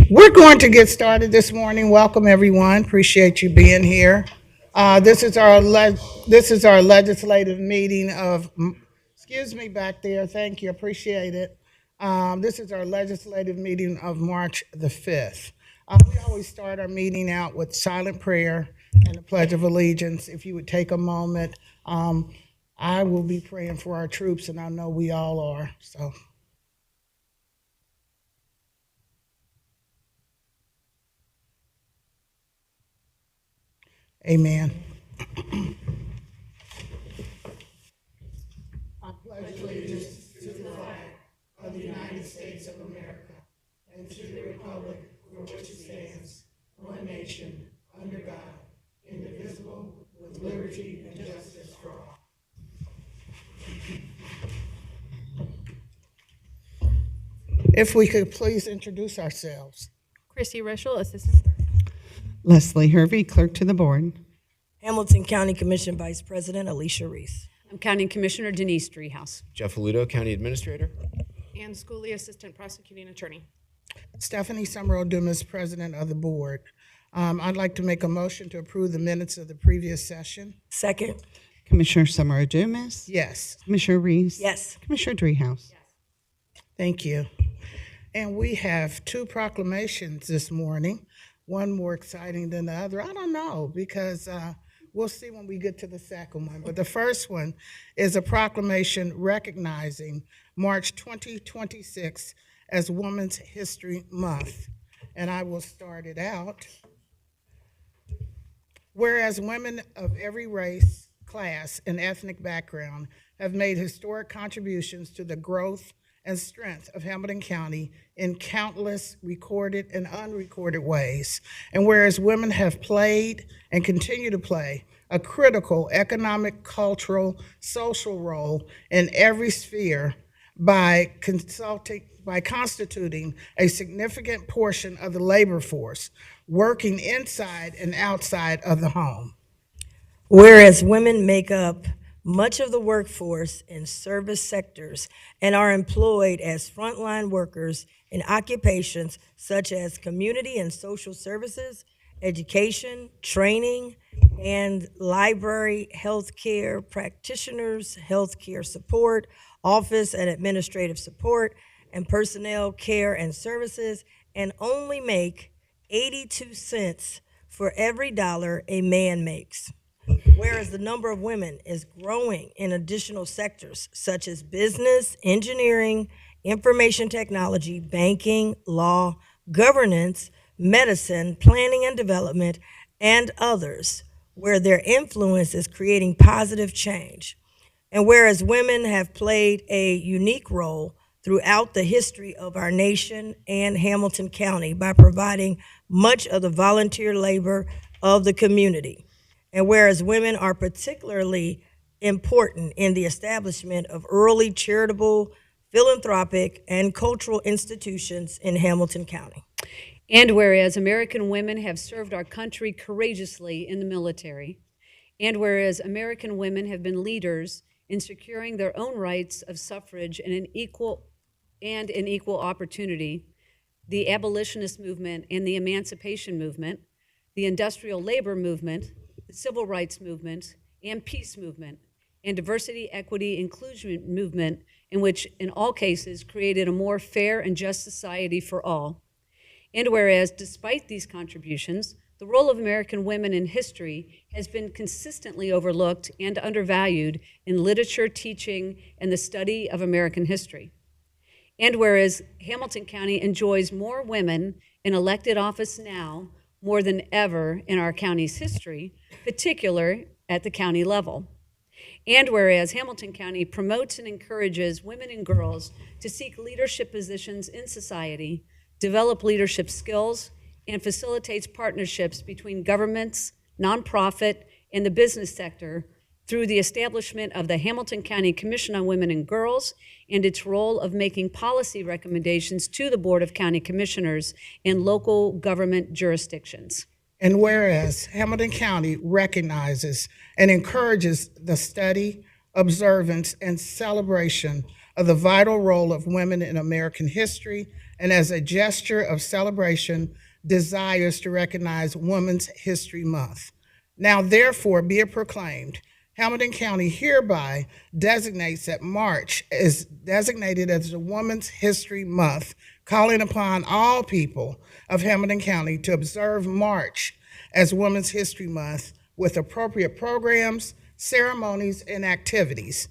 We're going to get started this morning. Welcome, everyone. Appreciate you being here. This is our legislative meeting of. Excuse me back there. Thank you. Appreciate it. This is our legislative meeting of March the 5th. We always start our meeting out with silent prayer and the Pledge of Allegiance. If you would take a moment, I will be praying for our troops, and I know we all are. So. Amen. I pledge allegiance to the flag of the United States of America and to the republic for which it stands, one nation, under God, indivisible, with liberty and justice for all. If we could please introduce ourselves. Christy Rischel, Assistant Clerk. Leslie Hervey, Clerk to the Board. Hamilton County Commission Vice President Alicia Reese. I'm County Commissioner Denise Driehaus. Jeff Aludo, County Administrator. Ann Schooley, Assistant Prosecuting Attorney. Stephanie Summerall Dumas, President of the Board. I'd like to make a motion to approve the minutes of the previous session. Second. Commissioner Summer Dumas. Yes. Commissioner Reese. Yes. Commissioner Driehaus. Thank you. And we have two proclamations this morning, one more exciting than the other. I don't know, because we'll see when we get to the second one. But the first one is a proclamation recognizing March 2026 as Women's History Month. And I will start it out. Whereas women of every race, class, and ethnic background have made historic contributions to the growth and strength of Hamilton County in countless recorded and unrecorded ways. And whereas women have played and continue to play a critical economic, cultural, social role in every sphere by constituting a significant portion of the labor force, working inside and outside of the home. Whereas women make up much of the workforce in service sectors and are employed as frontline workers in occupations such as community and social services, education, training, and library, healthcare practitioners, healthcare support, office and administrative support, and personnel care and services, and only make 82 cents for every dollar a man makes. Whereas the number of women is growing in additional sectors such as business, engineering, information technology, banking, law, governance, medicine, planning and development, and others, where their influence is creating positive change. And whereas women have played a unique role throughout the history of our nation and Hamilton County by providing much of the volunteer labor of the community. And whereas women are particularly important in the establishment of early charitable, philanthropic, and cultural institutions in Hamilton County. And whereas American women have served our country courageously in the military, and whereas American women have been leaders in securing their own rights of suffrage and an equal opportunity, the abolitionist movement and the emancipation movement, the industrial labor movement, the civil rights movement, and peace movement, and diversity, equity, inclusion movement, in which in all cases created a more fair and just society for all. And whereas despite these contributions, the role of American women in history has been consistently overlooked and undervalued in literature, teaching, and the study of American history. And whereas Hamilton County enjoys more women in elected office now more than ever in our county's history, particularly at the county level. And whereas Hamilton County promotes and encourages women and girls to seek leadership positions in society, develop leadership skills, and facilitates partnerships between governments, nonprofit, and the business sector through the establishment of the Hamilton County Commission on Women and Girls and its role of making policy recommendations to the Board of County Commissioners in local government jurisdictions. And whereas Hamilton County recognizes and encourages the study, observance, and celebration of the vital role of women in American history and as a gesture of celebration, desires to recognize Women's History Month. Now therefore be it proclaimed, Hamilton County hereby designates that March is designated as the Women's History Month, calling upon all people of Hamilton County to observe March as Women's History Month with appropriate programs, ceremonies, and activities.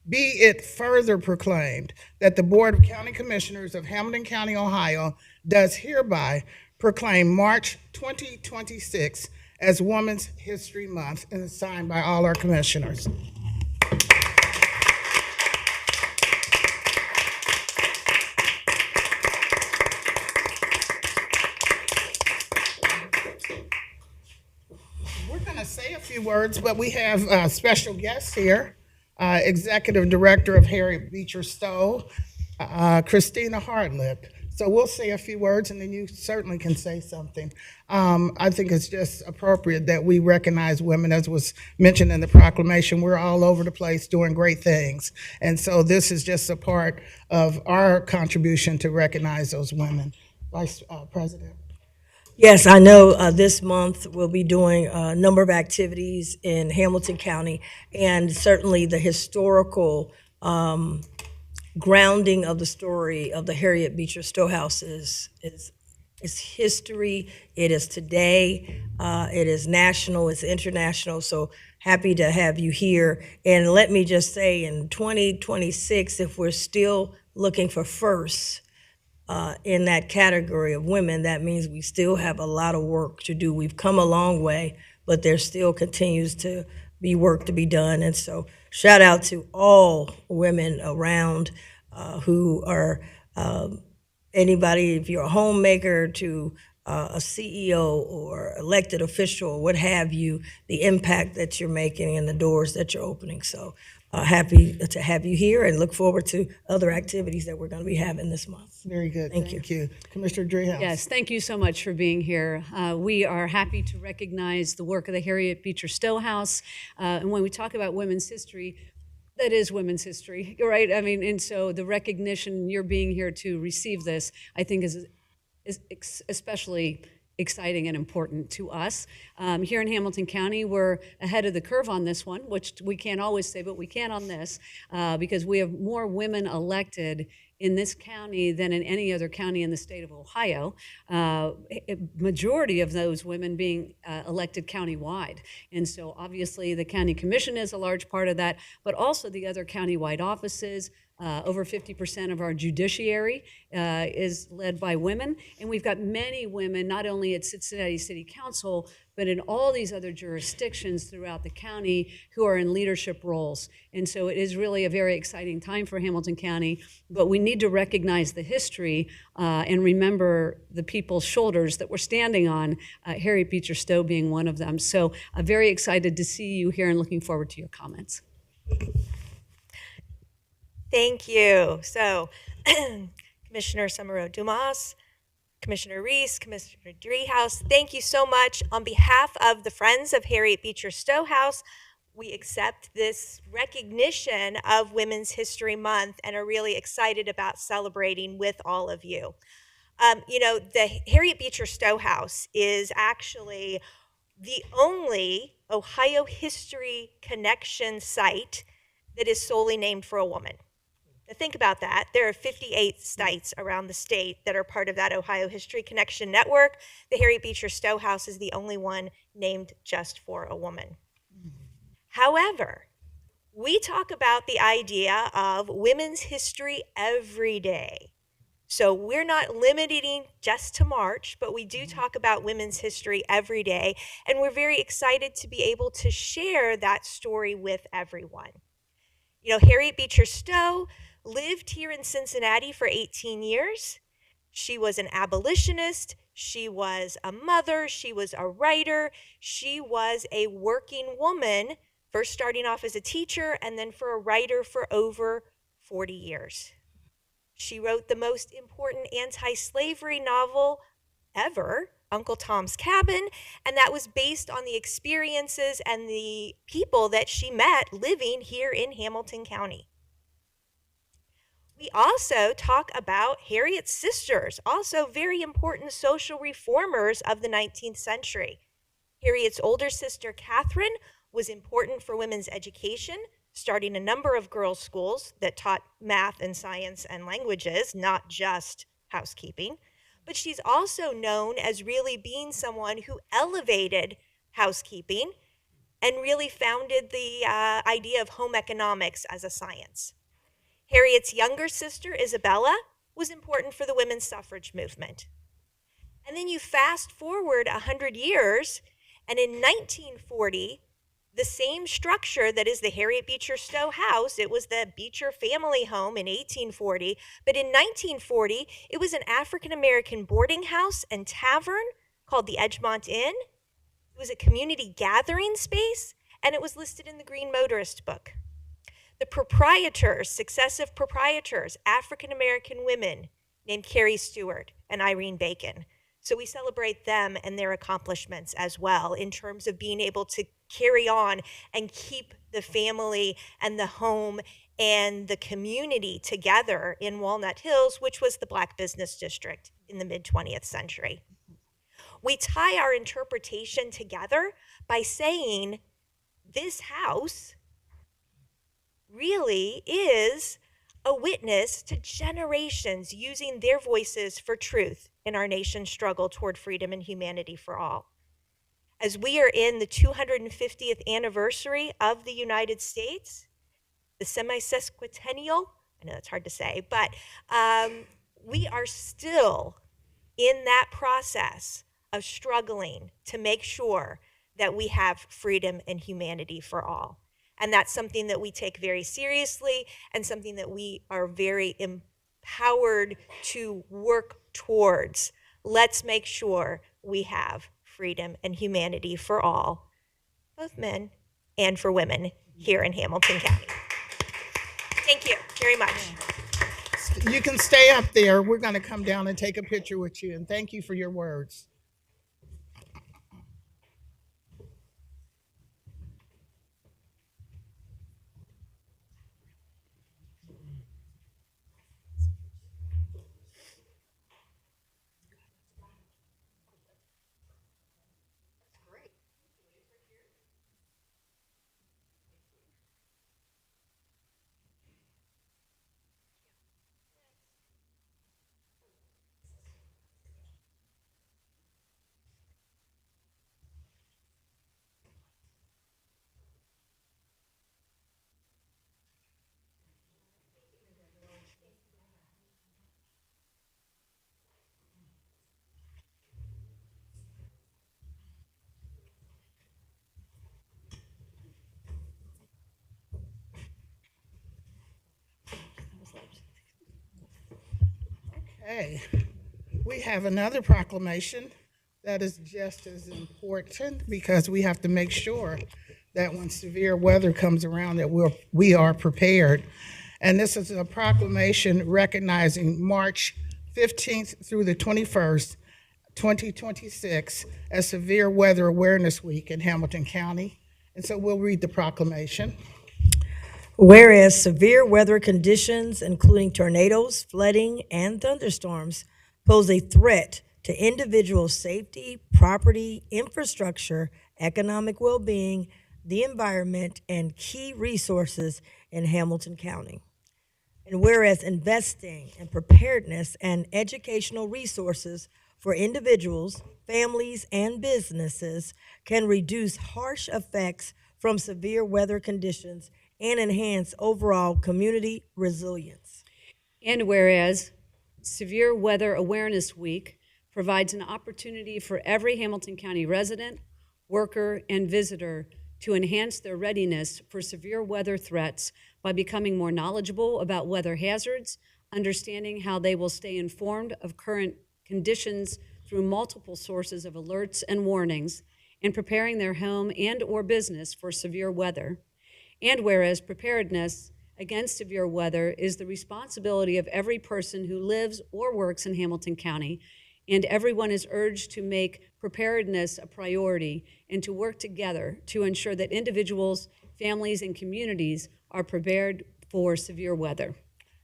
Be it further proclaimed that the Board of County Commissioners of Hamilton County, Ohio, does hereby proclaim March 2026 as Women's History Month, and is signed by all our commissioners. We're going to say a few words, but we have special guests here. Executive Director of Harriet Beecher Stowe, Christina Hartlip. So we'll say a few words, and then you certainly can say something. I think it's just appropriate that we recognize women, as was mentioned in the proclamation. We're all over the place doing great things. And so this is just a part of our contribution to recognize those women. Vice President. Yes, I know this month we'll be doing a number of activities in Hamilton County, and certainly the historical grounding of the story of the Harriet Beecher Stowe House is history. It is today. It is national. It's international. So happy to have you here. And let me just say, in 2026, if we're still looking for firsts in that category of women, that means we still have a lot of work to do. We've come a long way, but there still continues to be work to be done. And so shout out to all women around who are anybody, if you're a homemaker to a CEO or elected official or what have you, the impact that you're making and the doors that you're opening. So happy to have you here and look forward to other activities that we're going to be having this month. Very good. Thank you. Commissioner Dreehouse. Yes, thank you so much for being here. We are happy to recognize the work of the Harriet Beecher Stowe House. And when we talk about women's history, that is women's history, right? I mean, and so the recognition, you're being here to receive this, I think is especially exciting and important to us. Here in Hamilton County, we're ahead of the curve on this one, which we can't always say, but we can on this, because we have more women elected in this county than in any other county in the state of Ohio. Majority of those women being elected countywide. And so obviously the county commission is a large part of that, but also the other countywide offices. Over 50% of our judiciary is led by women, and we've got many women, not only at Cincinnati City Council, but in all these other jurisdictions throughout the county who are in leadership roles. And so it is really a very exciting time for Hamilton County, but we need to recognize the history and remember the people's shoulders that we're standing on, Harriet Beecher Stowe being one of them. So I'm very excited to see you here and looking forward to your comments. Thank you. So, Commissioner Summerall-Dumas, Commissioner Reese, Commissioner Dreehouse, thank you so much. On behalf of the Friends of Harriet Beecher Stowe House, we accept this recognition of Women's History Month and are really excited about celebrating with all of you. You know, the Harriet Beecher Stowe House is actually the only Ohio History Connection site that is solely named for a woman. Now think about that. There are 58 sites around the state that are part of that Ohio History Connection network. The Harriet Beecher Stowe House is the only one named just for a woman. However, we talk about the idea of women's history every day. So we're not limiting just to March, but we do talk about women's history every day, and we're very excited to be able to share that story with everyone. You know, Harriet Beecher Stowe lived here in Cincinnati for 18 years. She was an abolitionist. She was a mother. She was a writer. She was a working woman, first starting off as a teacher and then for a writer for over 40 years. She wrote the most important anti-slavery novel ever, Uncle Tom's Cabin, and that was based on the experiences and the people that she met living here in Hamilton County. We also talk about Harriet's sisters, also very important social reformers of the 19th century. Harriet's older sister, Catherine, was important for women's education, starting a number of girls' schools that taught math and science and languages, not just housekeeping. But she's also known as really being someone who elevated housekeeping and really founded the idea of home economics as a science. Harriet's younger sister, Isabella, was important for the women's suffrage movement. And then you fast forward 100 years, and in 1940, the same structure that is the Harriet Beecher Stowe house, it was the Beecher family home in 1840, but in 1940, it was an African-American boarding house and tavern called the Edgemont Inn. It was a community gathering space, and it was listed in the Green Motorist book. The proprietors, successive proprietors, African-American women named Carrie Stewart and Irene Bacon. So we celebrate them and their accomplishments as well in terms of being able to carry on and keep the family and the home and the community together in Walnut Hills, which was the Black business district in the mid-20th century. We tie our interpretation together by saying this house really is a witness to generations using their voices for truth in our nation's struggle toward freedom and humanity for all. As we are in the 250th anniversary of the United States, the semi-sesquicentennial, I know that's hard to say, but we are still in that process of struggling to make sure that we have freedom and humanity for all. And that's something that we take very seriously and something that we are very empowered to work towards. Let's make sure we have freedom and humanity for all, both men and for women here in Hamilton County. Thank you very much. You can stay up there. We're going to come down and take a picture with you, and thank you for your words. Okay, we have another proclamation that is just as important because we have to make sure that when severe weather comes around that we are prepared. And this is a proclamation recognizing March 15th through the 21st, 2026 as Severe Weather Awareness Week in Hamilton County. And so we'll read the proclamation. Whereas severe weather conditions, including tornadoes, flooding, and thunderstorms, pose a threat to individual safety, property, infrastructure, economic well-being, the environment, and key resources in Hamilton County. And whereas investing in preparedness and educational resources for individuals, families, and businesses can reduce harsh effects from severe weather conditions and enhance overall community resilience. And whereas Severe Weather Awareness Week provides an opportunity for every Hamilton County resident, worker, and visitor to enhance their readiness for severe weather threats by becoming more knowledgeable about weather hazards, understanding how they will stay informed of current conditions through multiple sources of alerts and warnings, and preparing their home and or business for severe weather. And whereas preparedness against severe weather is the responsibility of every person who lives or works in Hamilton County, and everyone is urged to make preparedness a priority and to work together to ensure that individuals, families, and communities are prepared for severe weather.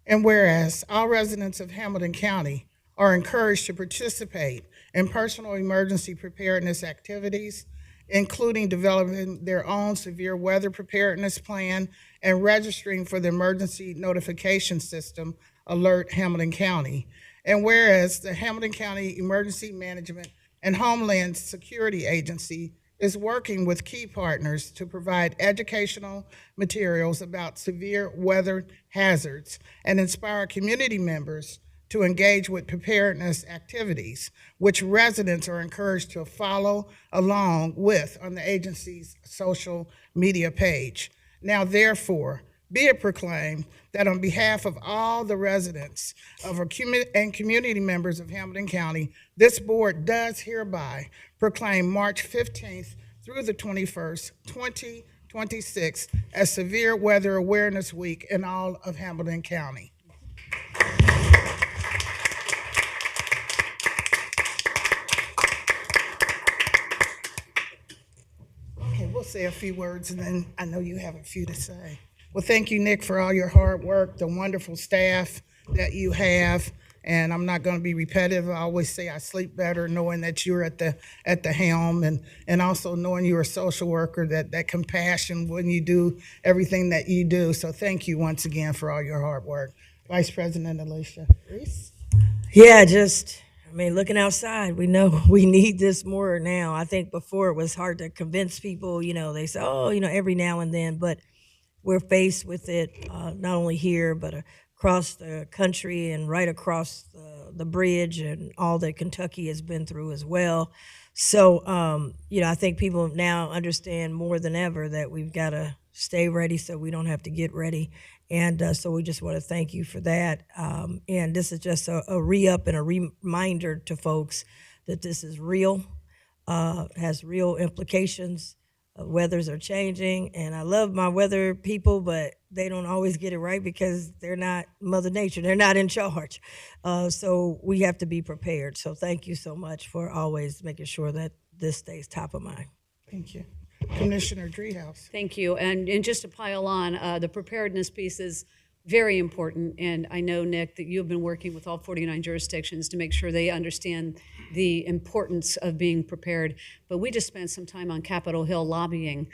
And whereas all residents of Hamilton County are encouraged to participate in personal emergency preparedness activities, including developing their own severe weather preparedness plan and registering for the emergency notification system, Alert Hamilton County. And whereas the Hamilton County Emergency Management and Homeland Security Agency is working with key partners to provide educational materials about severe weather hazards and inspire community members to engage with preparedness activities, which residents are encouraged to follow along with on the agency's social media page. Now, therefore, be it proclaimed that on behalf of all the residents and community members of Hamilton County, this board does hereby proclaim March 15th through the 21st, 2026 as Severe Weather Awareness Week in all of Hamilton County. Okay, we'll say a few words and then I know you have a few to say. Well, thank you, Nick, for all your hard work, the wonderful staff that you have. And I'm not going to be repetitive. I always say I sleep better knowing that you're at the helm, and also knowing you're a social worker, that compassion when you do everything that you do. So thank you once again for all your hard work. Vice President Alicia Reese. Yeah, looking outside, we know we need this more now. I think before it was hard to convince people, they say, every now and then, but we're faced with it not only here, but across the country and right across the bridge and all that Kentucky has been through as well. So, I think people now understand more than ever that we've got to stay ready so we don't have to get ready. And so we just want to thank you for that. And this is just a re-up and a reminder to folks that this is real, has real implications. Weathers are changing, and I love my weather people, but they don't always get it right because they're not Mother Nature. They're not in charge. So we have to be prepared. So thank you so much for always making sure that this stays top of mind. Thank you. Commissioner Dreehouse. Thank you. And just to pile on, the preparedness piece is very important. And I know, Nick, that you've been working with all 49 jurisdictions to make sure they understand the importance of being prepared. But we just spent some time on Capitol Hill lobbying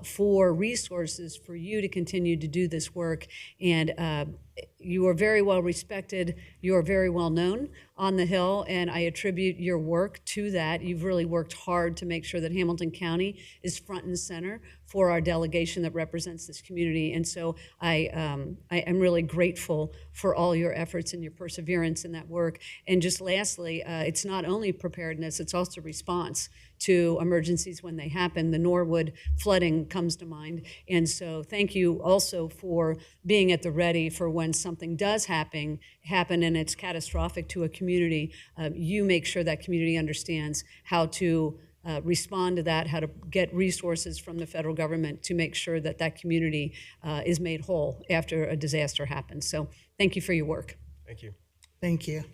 for resources for you to continue to do this work. And you are very well respected. You are very well known on the Hill, and I attribute your work to that. You've really worked hard to make sure that Hamilton County is front and center for our delegation that represents this community. And so I am really grateful for all your efforts and your perseverance in that work. And just lastly, it's not only preparedness, it's also response to emergencies when they happen. The Norwood flooding comes to mind. And so thank you also for being at the ready for when something does happen and it's catastrophic to a community. You make sure that community understands how to respond to that, how to get resources from the federal government to make sure that that community is made whole after a disaster happens. So thank you for your work. Thank you. Thank you.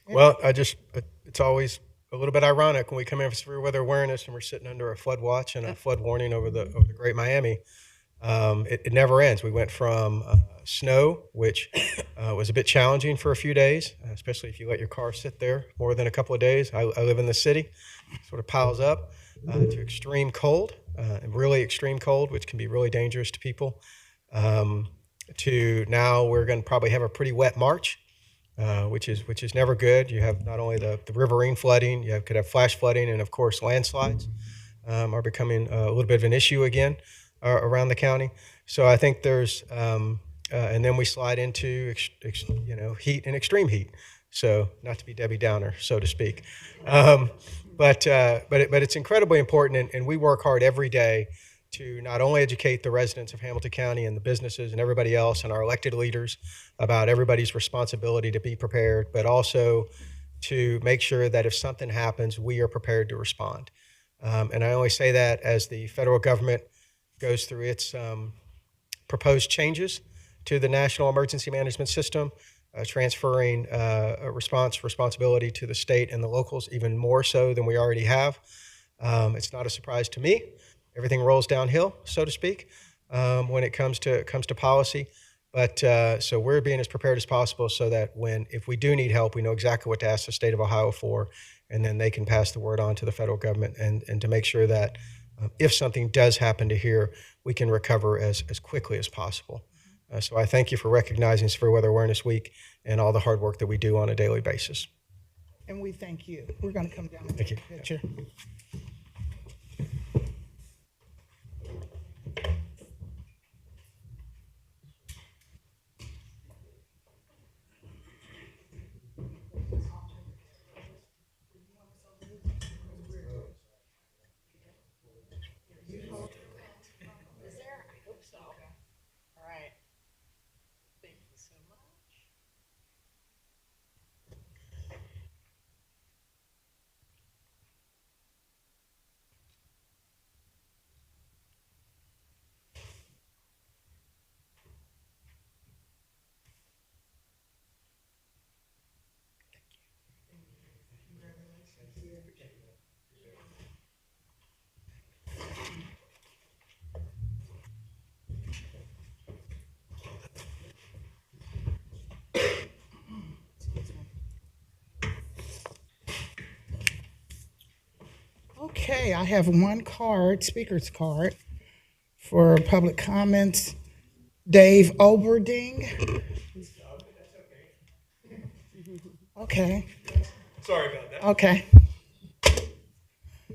Well, it's always a little bit ironic when we come in for severe weather awareness and we're sitting under a flood watch and a flood warning over the Great Miami. It never ends. We went from snow, which was a bit challenging for a few days, especially if you let your car sit there more than a couple of days. I live in the city, sort of piles up, to extreme cold, and really extreme cold, which can be really dangerous to people, to now we're going to probably have a pretty wet March. Which is never good. You have not only the riverine flooding, could have flash flooding, and of course landslides are becoming a little bit of an issue again around the county. So I think there's, and then we slide into heat and extreme heat. So not to be Debbie Downer, so to speak, but it's incredibly important, and we work hard every day to not only educate the residents of Hamilton County and the businesses and everybody else and our elected leaders about everybody's responsibility to be prepared, but also to make sure that if something happens, we are prepared to respond. And I only say that as the federal government goes through its proposed changes to the National Emergency Management System, transferring a responsibility to the state and the locals even more so than we already have. It's not a surprise to me. Everything rolls downhill, so to speak, when it comes to policy. But so we're being as prepared as possible so that if we do need help, we know exactly what to ask the state of Ohio for, and then they can pass the word on to the federal government and to make sure that if something does happen to here, we can recover as quickly as possible. So I thank you for recognizing Severe Weather Awareness Week and all the hard work that we do on a daily basis. And we thank you. We're going to come down and Thank take you. a picture. Okay, I have one card, speaker's card, for public comments. Dave Oberding. Okay, Sorry about that. okay.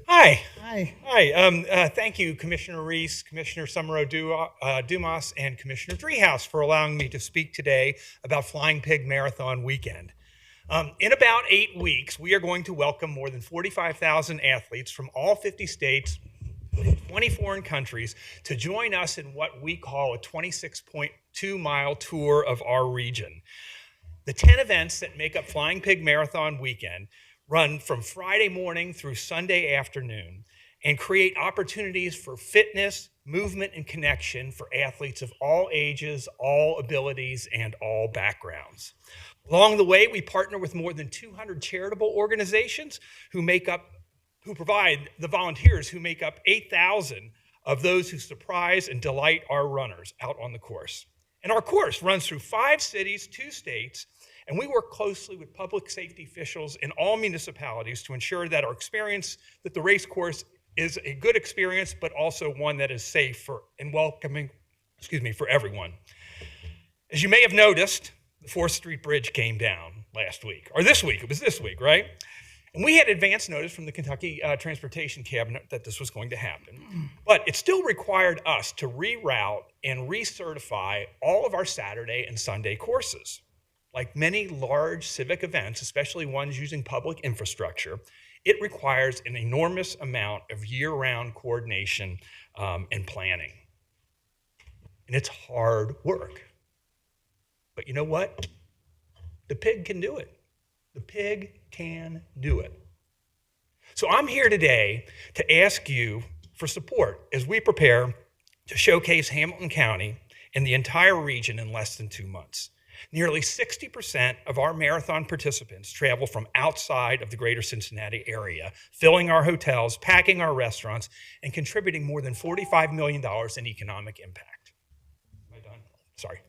Hi. Hi. Hi. Thank you, Commissioner Reese, Commissioner Summerall Dumas, and Commissioner Driehaus for allowing me to speak today about Flying Pig Marathon Weekend. In about 8 weeks, we are going to welcome more than 45,000 athletes from all 50 states, 20 foreign countries, to join us in what we call a 26.2-mile tour of our region. The 10 events that make up Flying Pig Marathon Weekend run from Friday morning through Sunday afternoon and create opportunities for fitness, movement, and connection for athletes of all ages, all abilities, and all backgrounds. Along the way, we partner with more than 200 charitable organizations who provide the volunteers who make up 8,000 of those who surprise and delight our runners out on the course. And our course runs through 5 cities, 2 states, and we work closely with public safety officials in all municipalities to ensure that that the race course is a good experience, but also one that is safe and welcoming, for everyone. As you may have noticed, the 4th Street Bridge came down last week, or this week. It was this week, right? And we had advance notice from the Kentucky Transportation Cabinet that this was going to happen. But it still required us to reroute and recertify all of our Saturday and Sunday courses. Like many large civic events, especially ones using public infrastructure, it requires an enormous amount of year-round coordination and planning. And it's hard work. But you know what? The pig can do it. The pig can do it. So I'm here today to ask you for support as we prepare to showcase Hamilton County and the entire region in less than 2 months. Nearly 60% of our marathon participants travel from outside of the greater Cincinnati area, filling our hotels, packing our restaurants, and contributing more than $45 million in economic impact. Am I done? Sorry.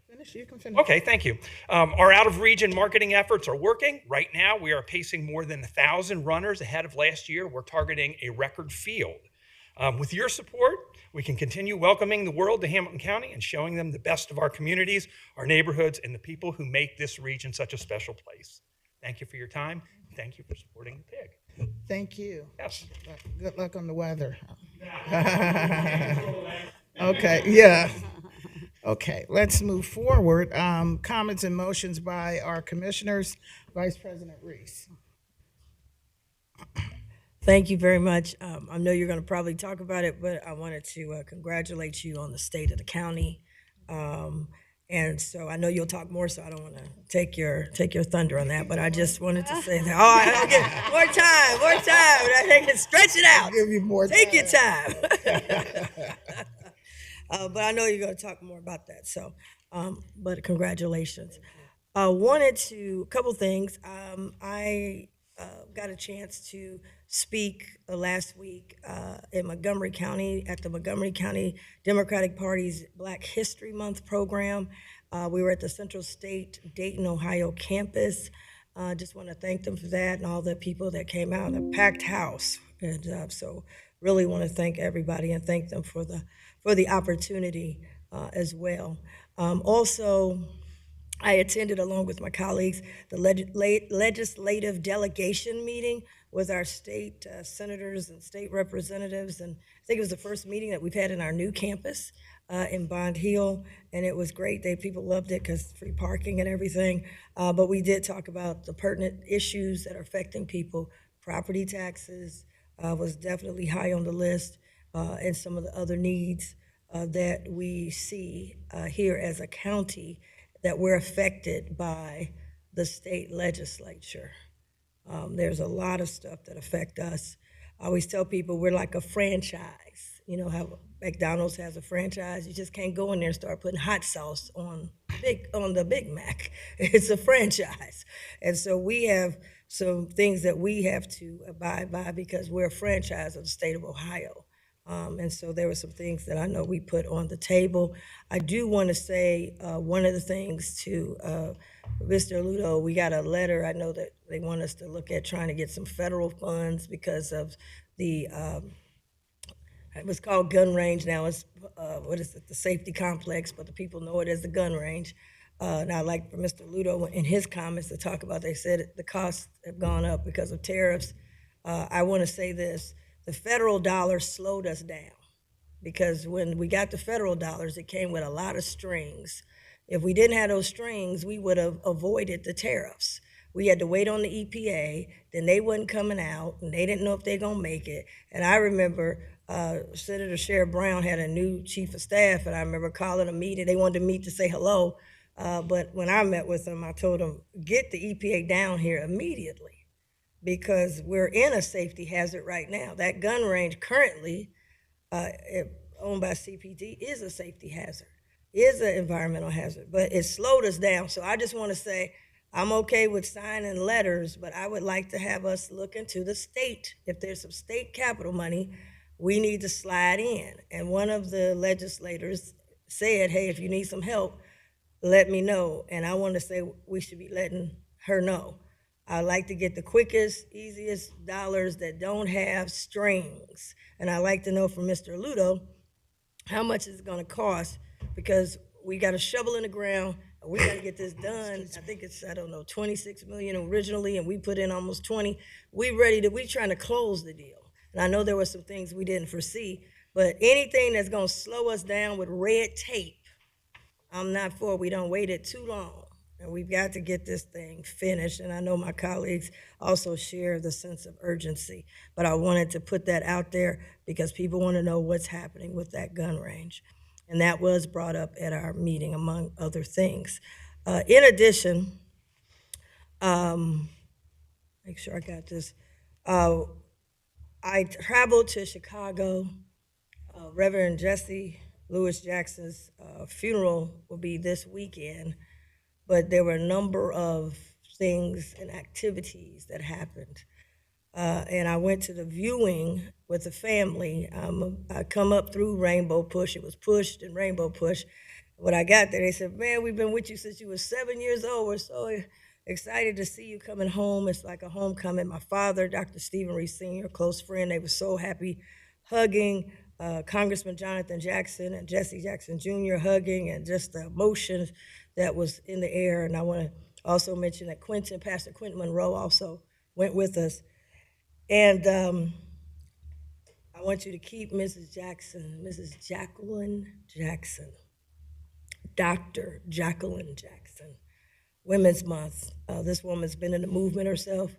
Finish, you can finish. Okay, thank you. Our out-of-region marketing efforts are working. Right now, we are pacing more than 1,000 runners ahead of last year. We're targeting a record field. With your support, we can continue welcoming the world to Hamilton County and showing them the best of our communities, our neighborhoods, and the people who make this region such a special place. Thank you for your time. Thank you for supporting the pig. Thank you. Yes. Good luck on the weather. Okay, yeah. Okay, let's move forward. Comments and motions by our commissioners. Vice President Reese. Thank you very much. I know you're going to probably talk about it, but I wanted to congratulate you on the state of the county. And so I know you'll talk more, so I don't want to take your thunder on that, but I just wanted to say that. Oh, I don't get more time. I can stretch it out. Give you more Take time. your time. But I know you're going to talk more about that. So, but congratulations. A couple things. I got a chance to speak last week in Montgomery County at the Montgomery County Democratic Party's Black History Month program. We were at the Central State Dayton, Ohio campus. Just want to thank them for that and all the people that came out, a packed house. And so really want to thank everybody and thank them for the opportunity as well. Also, I attended, along with my colleagues, the legislative delegation meeting with our state senators and state representatives. And I think it was the first meeting that we've had in our new campus in Bond Hill. And it was great. People loved it because free parking and everything. But we did talk about the pertinent issues that are affecting people. Property taxes was definitely high on the list, and some of the other needs that we see here as a county that we're affected by the state legislature. There's a lot of stuff that affect us. I always tell people we're like a franchise. You know how McDonald's has a franchise? You just can't go in there and start putting hot sauce on the Big Mac. It's a franchise. And so we have some things that we have to abide by because we're a franchise of the state of Ohio. And so there were some things that I know we put on the table. I do want to say one of the things to Mr. Ludo, we got a letter. I know that they want us to look at trying to get some federal funds because of the, it was called gun range. Now it's, what is it, the safety complex, but the people know it as the gun range. And I'd like for Mr. Ludo in his comments to talk about, they said the costs have gone up because of tariffs. I want to say this. The federal dollar slowed us down because when we got the federal dollars, it came with a lot of strings. If we didn't have those strings, we would have avoided the tariffs. We had to wait on the EPA, then they wasn't coming out, and they didn't know if they're gonna make it. And I remember Senator Sherrod Brown had a new chief of staff, and I remember calling a meeting. They wanted to meet to say hello, but when I met with them, I told them, get the EPA down here immediately, because we're in a safety hazard right now. That gun range currently, owned by CPD, is a safety hazard, is an environmental hazard, but it slowed us down. So I just want to say, I'm okay with signing letters, but I would like to have us look into the state. If there's some state capital money, we need to slide in. And one of the legislators said, hey, if you need some help, let me know. And I want to say we should be letting her know. I like to get the quickest, easiest dollars that don't have strings. And I like to know from Mr. Ludo how much it's gonna cost, because we got a shovel in the ground, and we gotta get this done. I think it's, I don't know, 26 million originally, and we put in almost 20. We trying to close the deal. And I know there were some things we didn't foresee, but anything that's gonna slow us down with red tape, I'm not for. We don't wait it too long. And we've got to get this thing finished. And I know my colleagues also share the sense of urgency. But I wanted to put that out there because people want to know what's happening with that gun range. And that was brought up at our meeting, among other things. In addition, make sure I got this. I traveled to Chicago. Reverend Jesse Louis Jackson's funeral will be this weekend. But there were a number of things and activities that happened. And I went to the viewing with the family. I come up through Rainbow Push. It was pushed and Rainbow Push. When I got there, they said, man, we've been with you since you were 7 years old. We're so excited to see you coming home. It's like a homecoming. My father, Dr. Stephen Reese Sr., a close friend, they were so happy, hugging. Congressman Jonathan Jackson and Jesse Jackson Jr. hugging, and just the emotions that was in the air. And I want to also mention that Pastor Quentin Monroe also went with us. And I want you to keep Mrs. Jacqueline Jackson, Dr. Jacqueline Jackson, Women's Month. This woman's been in the movement herself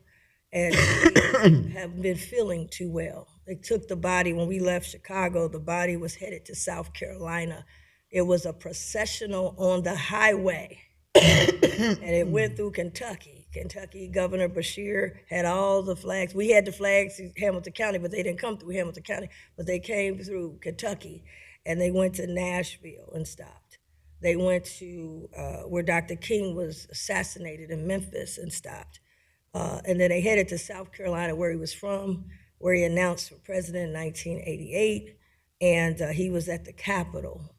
and she haven't been feeling too well. They took the body, when we left Chicago, the body was headed to South Carolina. It was a processional on the highway, and it went through Kentucky. Kentucky Governor Beshear had all the flags. We had the flags in Hamilton County, but they didn't come through Hamilton County, but they came through Kentucky, and they went to Nashville and stopped. They went to where Dr. King was assassinated in Memphis and stopped. And then they headed to South Carolina, where he was from, where he announced for president in 1988. And he was at the Capitol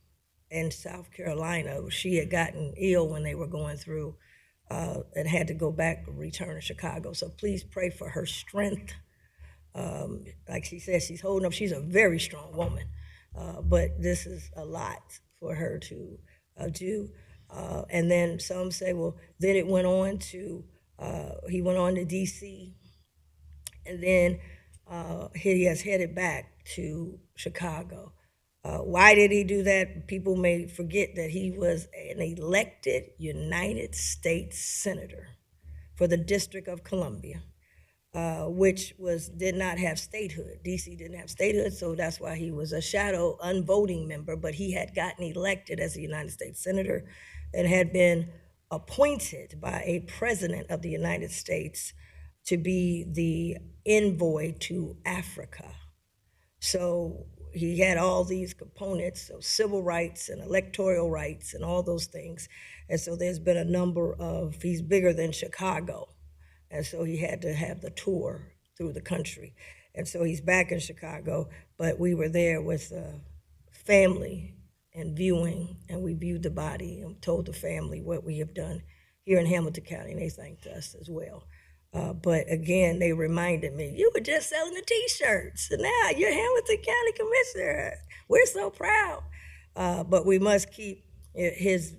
in South Carolina. She had gotten ill when they were going through and had to go back and return to Chicago. So please pray for her strength. Like she said, she's holding up. She's a very strong woman, but this is a lot for her to do. And then some say, well, then it went on to, he went on to D.C., and then he has headed back to Chicago. Why did he do that? People may forget that he was an elected United States Senator for the District of Columbia, which did not have statehood. D.C. didn't have statehood, so that's why he was a shadow unvoting member, but he had gotten elected as a United States Senator and had been appointed by a president of the United States to be the envoy to Africa. So he had all these components of civil rights and electoral rights and all those things. And so there's been a number of, he's bigger than Chicago. And so he had to have the tour through the country. And so he's back in Chicago, but we were there with family and viewing, and we viewed the body and told the family what we have done here in Hamilton County, and they thanked us as well. But again, they reminded me, you were just selling the T-shirts, and now you're Hamilton County Commissioner. We're so proud. But we must keep his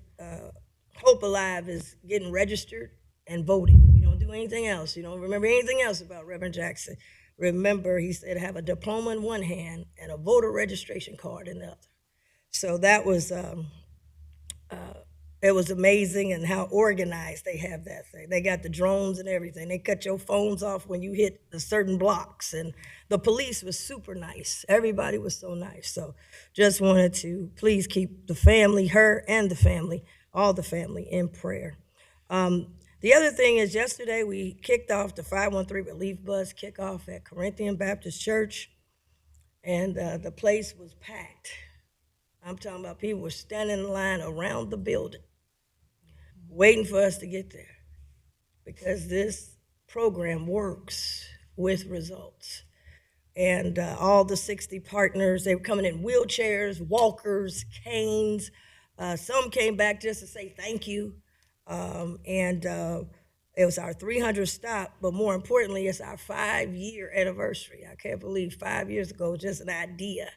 hope alive is getting registered and voting. You don't do anything else. You don't remember anything else about Reverend Jackson. Remember, he said, have a diploma in one hand and a voter registration card in the other. So that was, it was amazing, and how organized they have that thing. They got the drones and everything. They cut your phones off when you hit the certain blocks, and the police was super nice. Everybody was so nice. So just wanted to please keep the family, her and the family, all the family in prayer. The other thing is, yesterday we kicked off the 513 Relief Bus kickoff at Corinthian Baptist Church, and the place was packed. I'm talking about people were standing in line around the building, waiting for us to get there, because this program works with results. And all the 60 partners, they were coming in wheelchairs, walkers, canes. Some came back just to say thank you. It was our 300th stop, but more importantly, it's our 5-year anniversary. I can't believe 5 years ago was just an idea.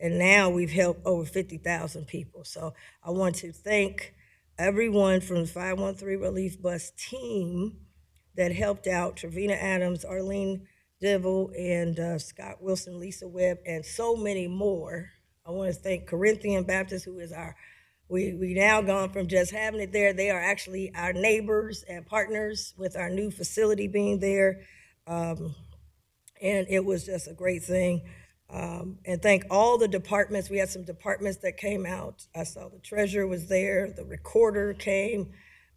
And now we've helped over 50,000 people. So I want to thank everyone from the 513 Relief Bus team that helped out: Trevina Adams, Arlene Divil, and Scott Wilson, Lisa Webb, and so many more. I want to thank Corinthian Baptist, who is we now gone from just having it there. They are actually our neighbors and partners with our new facility being there. And it was just a great thing. And thank all the departments. We had some departments that came out. I saw the treasurer was there, the recorder came,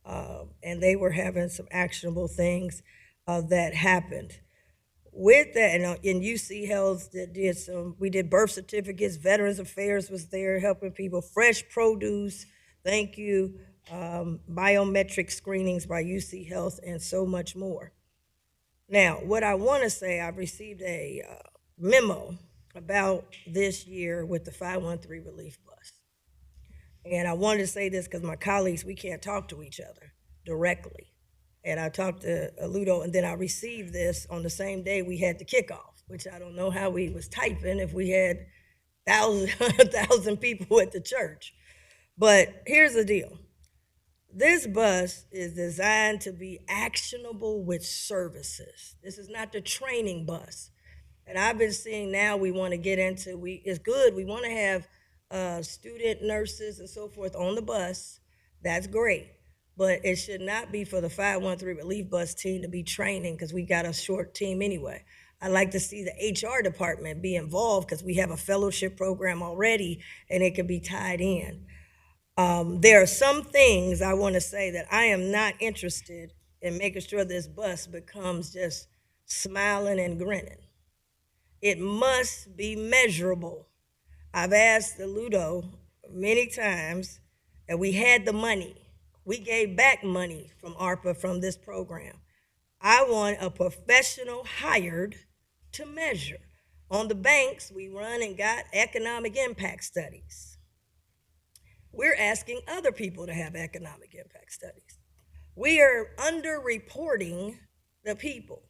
and they were having some actionable things that happened. With that, and in UC Health, we did birth certificates, Veterans Affairs was there helping people, fresh produce, thank you, biometric screenings by UC Health, and so much more. Now, what I want to say, I've received a memo about this year with the 513 Relief Bus. And I wanted to say this because my colleagues, we can't talk to each other directly. And I talked to Ludo, and then I received this on the same day we had the kickoff, which I don't know how we was typing if we had 1,000 people at the church. But here's the deal. This bus is designed to be actionable with services. This is not the training bus. And I've been seeing now we want to get into, it's good, we want to have student nurses and so forth on the bus. That's great. But it should not be for the 513 Relief Bus team to be training, because we got a short team anyway. I'd like to see the HR department be involved, because we have a fellowship program already and it can be tied in. There are some things I want to say that I am not interested in making sure this bus becomes just smiling and grinning. It must be measurable. I've asked the Ludo many times, and we had the money. We gave back money from ARPA from this program. I want a professional hired to measure. On the banks, we run and got economic impact studies. We're asking other people to have economic impact studies. We are underreporting the people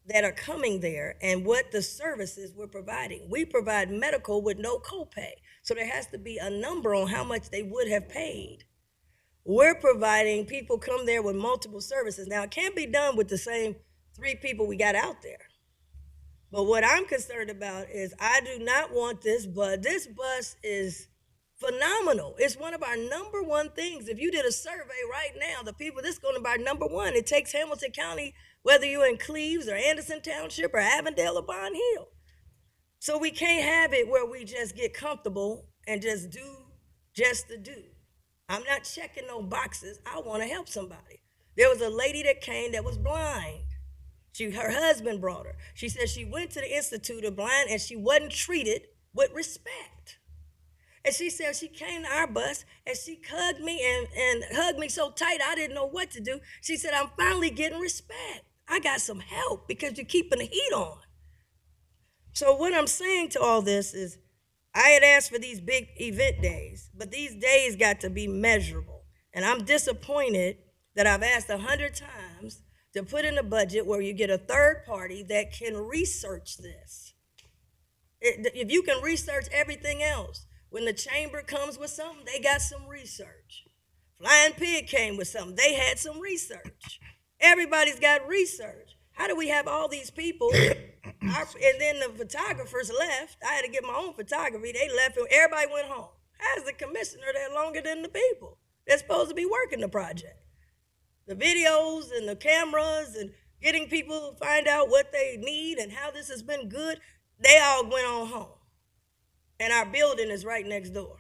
that are coming there and what the services we're providing. We provide medical with no copay, so there has to be a number on how much they would have paid. We're providing people come there with multiple services. Now, it can't be done with the same 3 people we got out there. But what I'm concerned about is I do not want this bus. This bus is phenomenal. It's one of our number 1 things. If you did a survey right now, the people, this is going to be our number 1. It takes Hamilton County, whether you're in Cleves or Anderson Township or Avondale or Bond Hill. So we can't have it where we just get comfortable and just do just to do. I'm not checking no boxes. I want to help somebody. There was a lady that came that was blind. Her husband brought her. She said she went to the Institute of Blind and she wasn't treated with respect. And she said she came to our bus and she hugged me and hugged me so tight I didn't know what to do. She said, I'm finally getting respect. I got some help because you're keeping the heat on. So what I'm saying to all this is I had asked for these big event days, but these days got to be measurable. And I'm disappointed that I've asked 100 times to put in a budget where you get a third party that can research this. If you can research everything else, when the chamber comes with something, they got some research. Flying Pig came with something, they had some research. Everybody's got research. How do we have all these people? And then the photographers left. I had to get my own photography. They left and everybody went home. How's the commissioner there longer than the people that's supposed to be working the project? The videos and the cameras and getting people to find out what they need and how this has been good, they all went on home. And our building is right next door.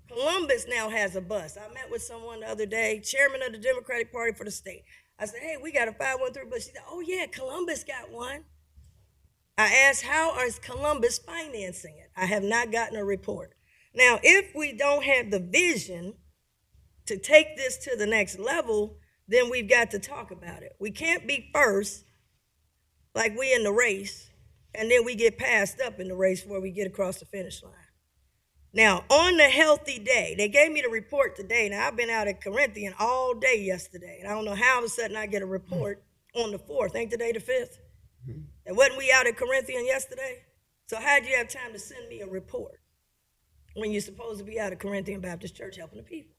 Columbus now has a bus. I met with someone the other day, chairman of the Democratic Party for the state. I said, hey, we got a 513 bus. She said, oh yeah, Columbus got one. I asked, how is Columbus financing it? I have not gotten a report. Now, if we don't have the vision to take this to the next level, then we've got to talk about it. We can't be first, like we in the race, and then we get passed up in the race before we get across the finish line. Now, on the healthy day, they gave me the report today. Now, I've been out at Corinthian all day yesterday, and I don't know how all of a sudden I get a report on the 4th. Ain't today the 5th? And wasn't we out at Corinthian yesterday? So how'd you have time to send me a report when you're supposed to be out at Corinthian Baptist Church helping the people?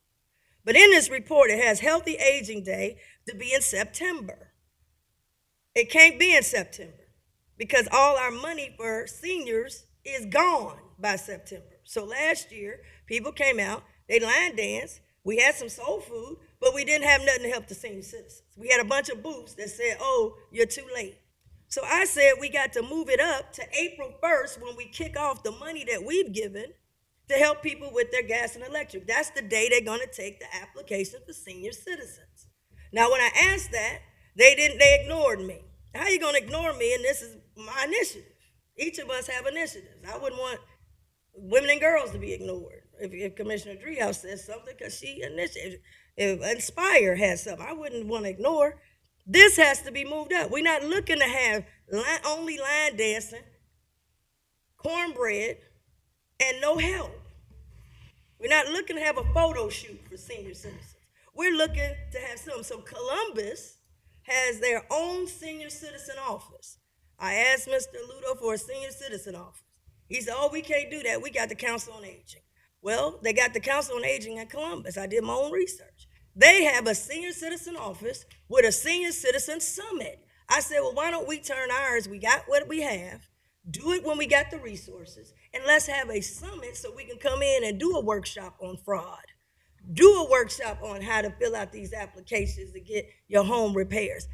But in this report, it has Healthy Aging Day to be in September. It can't be in September because all our money for seniors is gone by September. So last year, people came out, they line danced, we had some soul food, but we didn't have nothing to help the senior citizens. We had a bunch of booths that said, oh, you're too late. So I said we got to move it up to April 1st when we kick off the money that we've given to help people with their gas and electric. That's the day they're gonna take the application for senior citizens. Now, when I asked that, they ignored me. How you gonna ignore me? And this is my initiative. Each of us have initiatives. I wouldn't want women and girls to be ignored. If Commissioner Driehaus says something, because she initiated. If Inspire has something, I wouldn't want to ignore. This has to be moved up. We're not looking to have only line dancing, cornbread, and no help. We're not looking to have a photo shoot for senior citizens. We're looking to have something. So Columbus has their own senior citizen office. I asked Mr. Ludo for a senior citizen office. He said, oh, we can't do that. We got the Council on Aging. Well, they got the Council on Aging in Columbus. I did my own research. They have a senior citizen office with a senior citizen summit. I said, well, why don't we turn ours? We got what we have, do it when we got the resources, and let's have a summit so we can come in and do a workshop on fraud. Do a workshop on how to fill out these applications to get your home repairs.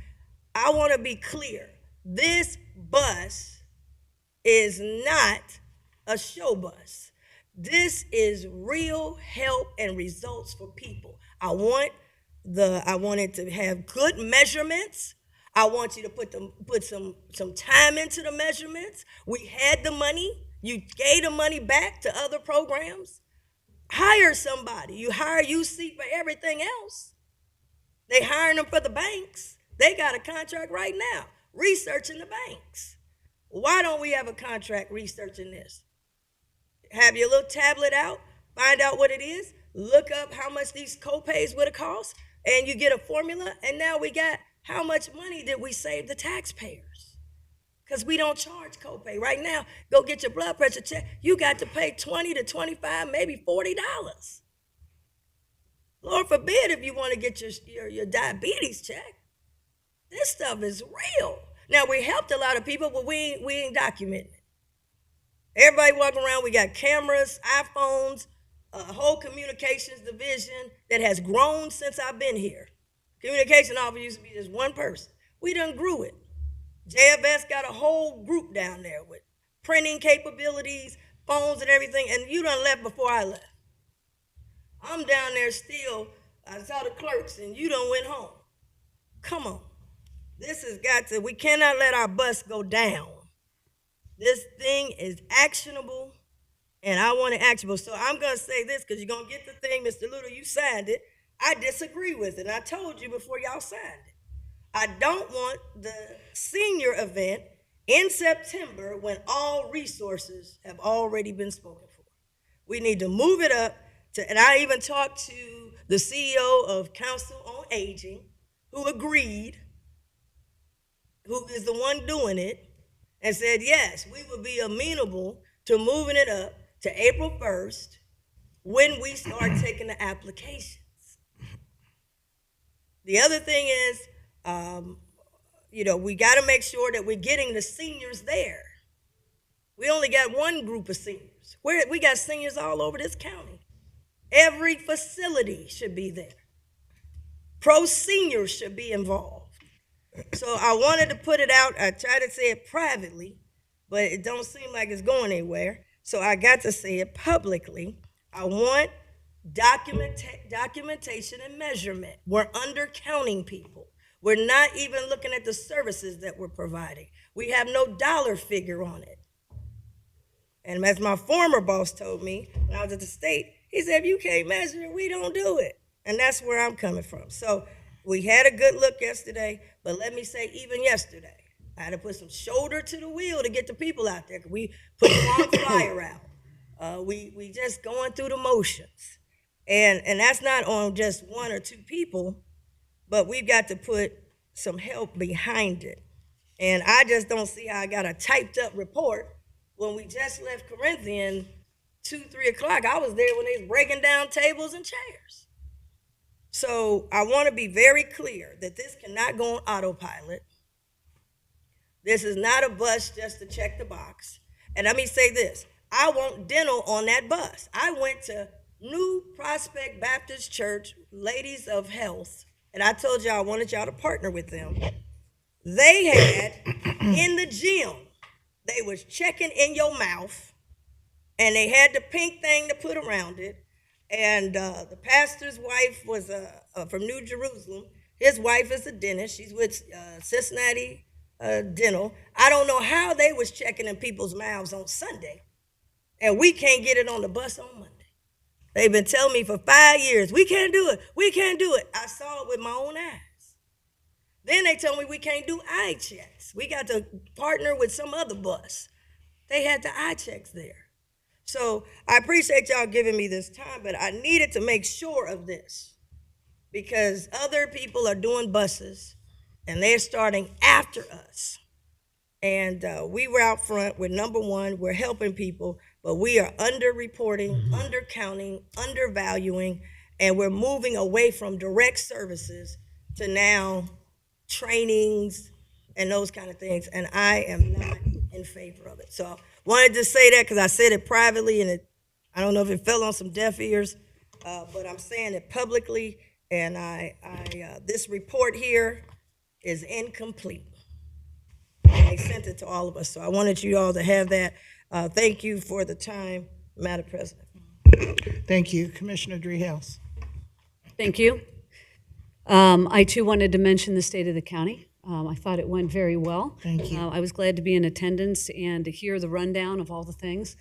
I want to be clear. This bus is not a show bus. This is real help and results for people. I want it to have good measurements. I want you to put some time into the measurements. We had the money. You gave the money back to other programs. Hire somebody. You hire UC for everything else. They hiring them for the banks. They got a contract right now, researching the banks. Why don't we have a contract researching this? Have your little tablet out, find out what it is, look up how much these copays would have cost, and you get a formula, and now we got how much money did we save the taxpayers? Because we don't charge copay. Right now, go get your blood pressure check. You got to pay $20 to $25, maybe $40. Lord forbid if you want to get your diabetes checked. This stuff is real. Now, we helped a lot of people, but we ain't documenting it. Everybody walking around, we got cameras, iPhones, a whole communications division that has grown since I've been here. Communication officer used to be just one person. We done grew it. JFS got a whole group down there with printing capabilities, phones and everything, and you done left before I left. I'm down there still. I saw the clerks, and you done went home. Come on. This has got to, we cannot let our bus go down. This thing is actionable, and I want it actionable. So I'm going to say this because you're going to get the thing, Mr. Ludo, you signed it. I disagree with it. I told you before y'all signed it. I don't want the senior event in September when all resources have already been spoken for. We need to move it up to, and I even talked to the CEO of Council on Aging, who agreed, who is the one doing it, and said, yes, we would be amenable to moving it up to April 1st when we start taking the applications. The other thing is, we got to make sure that we're getting the seniors there. We only got one group of seniors. We got seniors all over this county. Every facility should be there. Pro seniors should be involved. So I wanted to put it out. I tried to say it privately, but it don't seem like it's going anywhere. So I got to say it publicly. I want documentation and measurement. We're undercounting people. We're not even looking at the services that we're providing. We have no dollar figure on it. And as my former boss told me when I was at the state, he said, if you can't measure it, we don't do it. And that's where I'm coming from. So we had a good look yesterday, but let me say, even yesterday, I had to put some shoulder to the wheel to get the people out there. We put the wrong flyer out. We just going through the motions. And that's not on just one or two people, but we've got to put some help behind it. And I just don't see how I got a typed up report when we just left Corinthian 2-3 o'clock. I was there when they was breaking down tables and chairs. So I want to be very clear that this cannot go on autopilot. This is not a bus just to check the box. And let me say this, I want dental on that bus. I went to New Prospect Baptist Church, Ladies of Health, and I told y'all I wanted y'all to partner with them. They had in the gym, they was checking in your mouth, and they had the pink thing to put around it. And the pastor's wife was from New Jerusalem. His wife is a dentist. She's with Cincinnati Dental. I don't know how they was checking in people's mouths on Sunday, and we can't get it on the bus on Monday. They've been telling me for 5 years, we can't do it, we can't do it. I saw it with my own eyes. Then they told me we can't do eye checks. We got to partner with some other bus. They had the eye checks there. So I appreciate y'all giving me this time, but I needed to make sure of this because other people are doing buses and they're starting after us. And we were out front. We're number one. We're helping people, but we are underreporting, undercounting, undervaluing, and we're moving away from direct services to now trainings and those kind of things. And I am not in favor of it. So wanted to say that because I said it privately, and I don't know if it fell on some deaf ears, but I'm saying it publicly. And this report here is incomplete. And they sent it to all of us, so I wanted you all to have that. Thank you for the time, Madam President. Thank you. Commissioner Dreehouse. Thank you. I too wanted to mention the state of the county. I thought it went very well. Thank you. I was glad to be in attendance and to hear the rundown of all the things.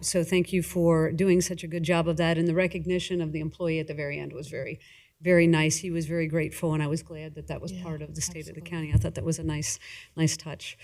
So thank you for doing such a good job of that. And the recognition of the employee at the very end was very, very nice. He was very grateful, and I was glad that that was part of the state of the county. I thought that was a nice touch.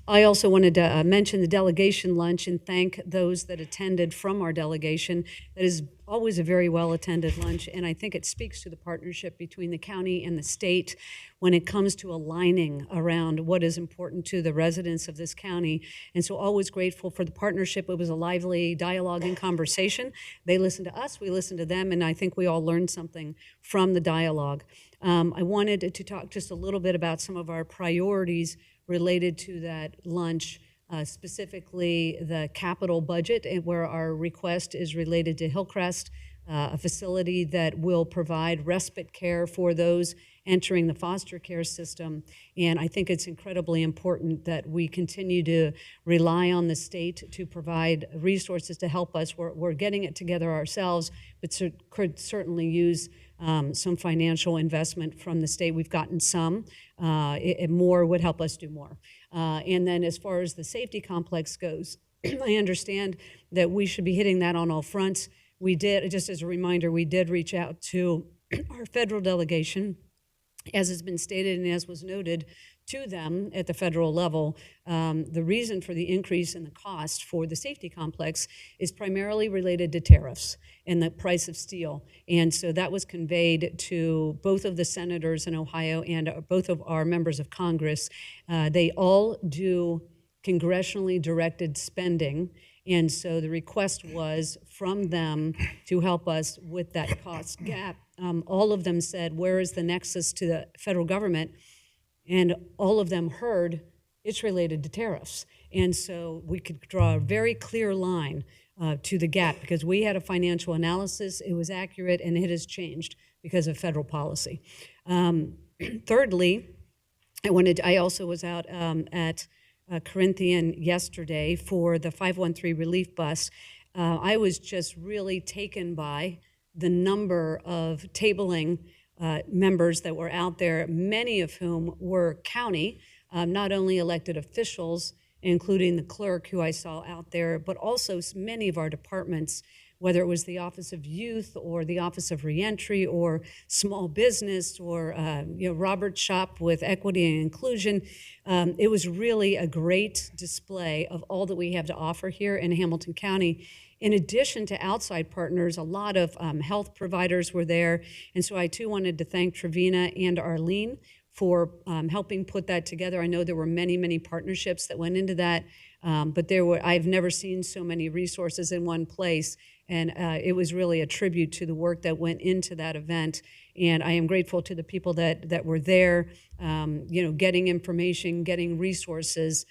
I also wanted to mention the delegation lunch and thank those that attended from our delegation. That is always a very well-attended lunch, and I think it speaks to the partnership between the county and the state when it comes to aligning around what is important to the residents of this county. And so always grateful for the partnership. It was a lively dialogue and conversation. They listened to us, we listened to them, and I think we all learned something from the dialogue. I wanted to talk just a little bit about some of our priorities related to that lunch, specifically the capital budget, and where our request is related to Hillcrest, a facility that will provide respite care for those entering the foster care system. And I think it's incredibly important that we continue to rely on the state to provide resources to help us. We're getting it together ourselves, but could certainly use some financial investment from the state. We've gotten some. More would help us do more. And then as far as the safety complex goes, I understand that we should be hitting that on all fronts. We did, just as a reminder, we did reach out to our federal delegation, as has been stated and as was noted, to them at the federal level. The reason for the increase in the cost for the safety complex is primarily related to tariffs and the price of steel. And so that was conveyed to both of the senators in Ohio and both of our members of Congress. They all do congressionally directed spending. And so the request was from them to help us with that cost gap. All of them said, where is the nexus to the federal government? And all of them heard it's related to tariffs. And so we could draw a very clear line to the gap because we had a financial analysis, it was accurate, and it has changed because of federal policy. Thirdly, I also was out at Corinthian yesterday for the 513 relief bus. I was just really taken by the number of tabling members that were out there, many of whom were county, not only elected officials, including the clerk who I saw out there, but also many of our departments, whether it was the Office of Youth or the Office of Reentry or Small Business or Robert's shop with Equity and Inclusion. It was really a great display of all that we have to offer here in Hamilton County. In addition to outside partners, a lot of health providers were there. And so I too wanted to thank Trevina and Arlene for helping put that together. I know there were many, many partnerships that went into that, but I've never seen so many resources in one place. And it was really a tribute to the work that went into that event. And I am grateful to the people that were there, getting information, getting resources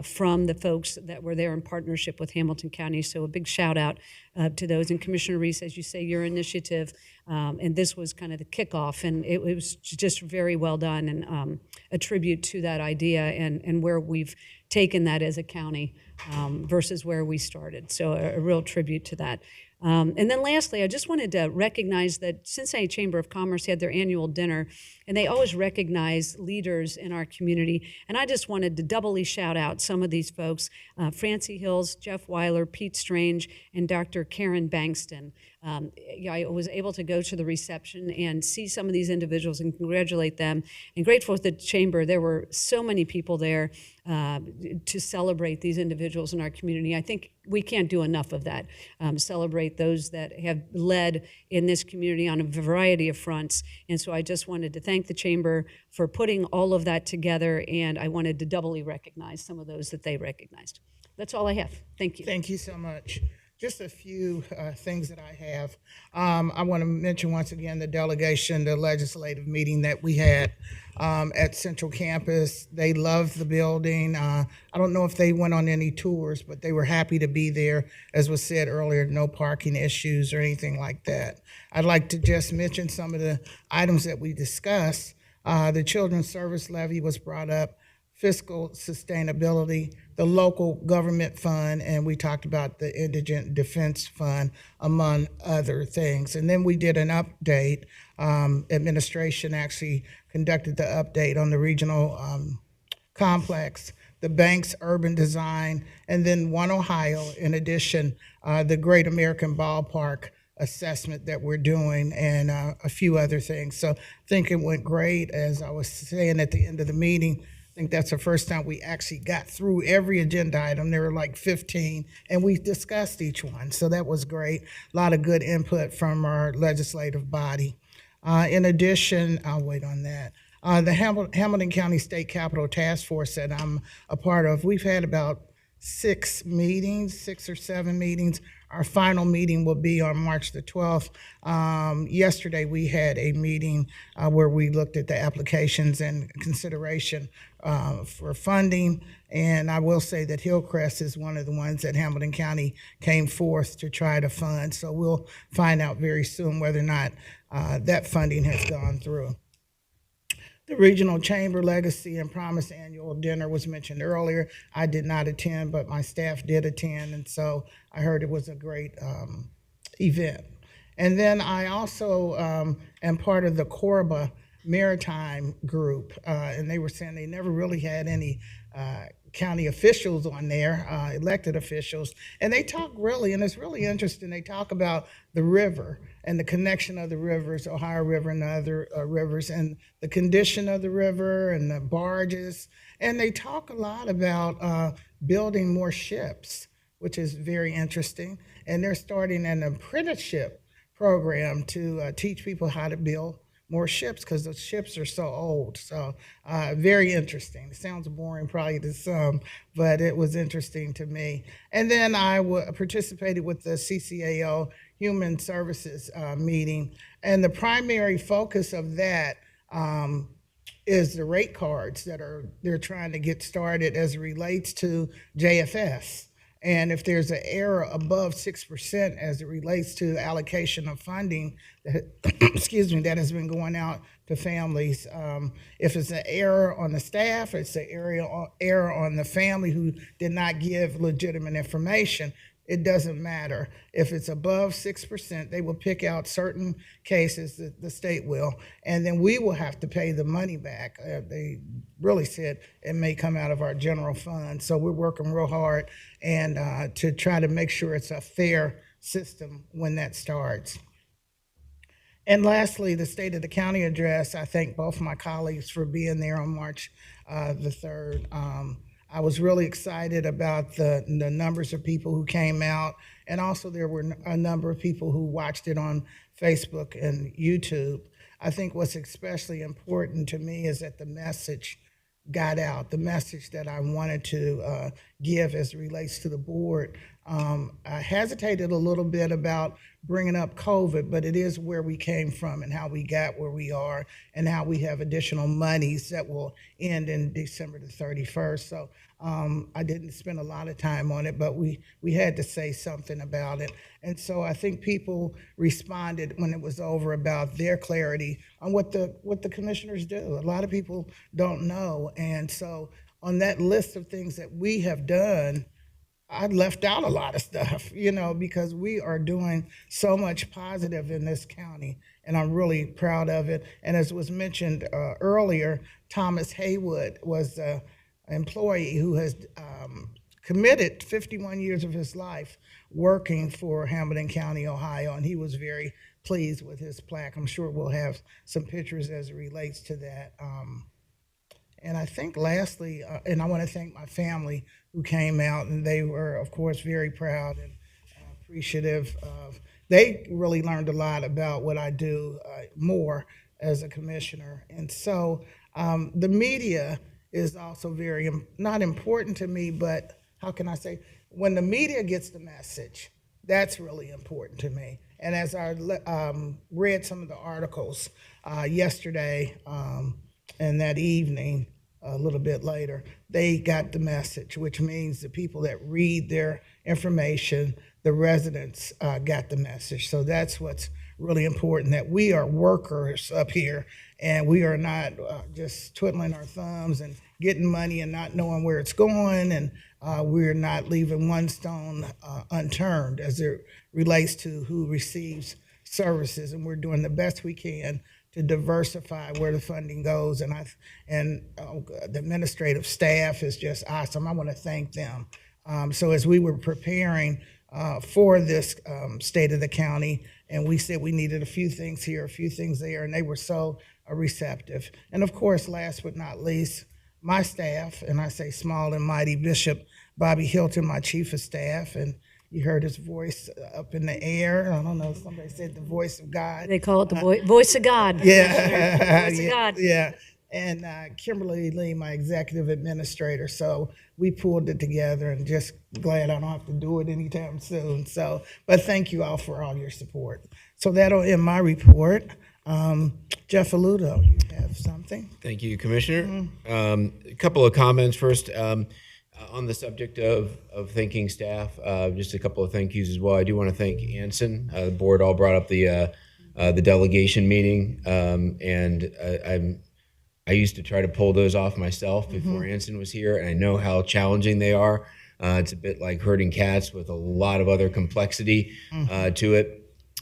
from the folks that were there in partnership with Hamilton County. So a big shout out to those. And Commissioner Reese, as you say, your initiative, and this was kind of the kickoff, and it was just very well done, and a tribute to that idea and where we've taken that as a county versus where we started. So a real tribute to that. And then lastly, I just wanted to recognize that Cincinnati Chamber of Commerce had their annual dinner, and they always recognize leaders in our community. And I just wanted to doubly shout out some of these folks, Francie Hills, Jeff Weiler, Pete Strange, and Dr. Karen Bankston. I was able to go to the reception and see some of these individuals and congratulate them. And grateful to the Chamber, there were so many people there to celebrate these individuals in our community. I think we can't do enough of that, celebrate those that have led in this community on a variety of fronts. And so I just wanted to thank the Chamber for putting all of that together, and I wanted to doubly recognize some of those that they recognized. That's all I have. Thank you. Thank you so much. Just a few things that I have. I want to mention once again the delegation, the legislative meeting that we had at Central Campus. They loved the building. I don't know if they went on any tours, but they were happy to be there. As was said earlier, no parking issues or anything like that. I'd like to just mention some of the items that we discussed. The Children's Service Levy was brought up, fiscal sustainability, the local government fund, and we talked about the Indigent Defense Fund, among other things. And then we did an update. Administration actually conducted the update on the regional complex, the bank's urban design, and then One Ohio, in addition, the Great American Ballpark assessment that we're doing and a few other things. So I think it went great. As I was saying at the end of the meeting, I think that's the first time we actually got through every agenda item. There were like 15, and we discussed each one. So that was great. A lot of good input from our legislative body. In addition, I'll wait on that. The Hamilton County State Capitol Task Force that I'm a part of, we've had about 6 or 7 meetings. Our final meeting will be on March the 12th. Yesterday, we had a meeting where we looked at the applications and consideration for funding. And I will say that Hillcrest is one of the ones that Hamilton County came forth to try to fund. So we'll find out very soon whether or not that funding has gone through. The Regional Chamber Legacy and Promise Annual Dinner was mentioned earlier. I did not attend, but my staff did attend, and so I heard it was a great event. And then I also am part of the Corba Maritime Group, and they were saying they never really had any county officials on there, elected officials, and they talk really, and it's really interesting, they talk about the river and the connection of the rivers, Ohio River and the other rivers, and the condition of the river and the barges, and they talk a lot about building more ships, which is very interesting, and they're starting an apprenticeship program to teach people how to build more ships because the ships are so old. So very interesting. It sounds boring probably to some, but it was interesting to me. And then I participated with the CCAO Human Services meeting. And the primary focus of that is the rate cards that they're trying to get started as it relates to JFS. And if there's an error above 6% as it relates to the allocation of funding, that, excuse me, that has been going out to families. If it's an error on the staff, it's an error on the family who did not give legitimate information, it doesn't matter. If it's above 6%, they will pick out certain cases, that the state will, and then we will have to pay the money back. They really said it may come out of our general fund. So we're working real hard and to try to make sure it's a fair system when that starts. And lastly, the State of the County address. I thank both my colleagues for being there on March the 3rd. I was really excited about the numbers of people who came out, and also there were a number of people who watched it on Facebook and YouTube. I think what's especially important to me is that the message got out, the message that I wanted to give as it relates to the board. I hesitated a little bit about bringing up COVID, but it is where we came from and how we got where we are and how we have additional monies that will end in December the 31st. So I didn't spend a lot of time on it, but we had to say something about it. And so I think people responded when it was over about their clarity on what the commissioners do. A lot of people don't know. And so on that list of things that we have done, I left out a lot of stuff, because we are doing so much positive in this county, and I'm really proud of it. And as was mentioned earlier, Thomas Haywood was an employee who has committed 51 years of his life working for Hamilton County, Ohio, and he was very pleased with his plaque. I'm sure we'll have some pictures as it relates to that. And I think lastly, and I want to thank my family who came out, and they were, of course, very proud and appreciative of, they really learned a lot about what I do more as a commissioner. And so the media is also very, not important to me, but how can I say, when the media gets the message, that's really important to me. And as I read some of the articles yesterday, and that evening, a little bit later, they got the message, which means the people that read their information, the residents got the message. So that's what's really important, that we are workers up here, and we are not just twiddling our thumbs and getting money and not knowing where it's going, and we're not leaving one stone unturned as it relates to who receives services, and we're doing the best we can to diversify where the funding goes, and the administrative staff is just awesome. I want to thank them. So as we were preparing for this state of the county. And we said we needed a few things here, a few things there, and they were so receptive. And of course, last but not least, my staff, and I say small and mighty, Bishop Bobby Hilton, my chief of staff, and you heard his voice up in the air. I don't know, somebody said the voice of God. They call it the voice of God. Yeah. Voice of God. Yeah. And Kimberly Lee, my executive administrator. So we pulled it together, and just glad I don't have to do it anytime soon. So, but thank you all for all your support. So that'll end my report. Jeff Aludo, you have something? Thank you, Commissioner. A couple of comments first. On the subject of thanking staff, just a couple of thank yous as well. I do want to thank Anson. The board all brought up the delegation meeting, and I used to try to pull those off myself before Anson was here, and I know how challenging they are. It's a bit like herding cats with a lot of other complexity to it.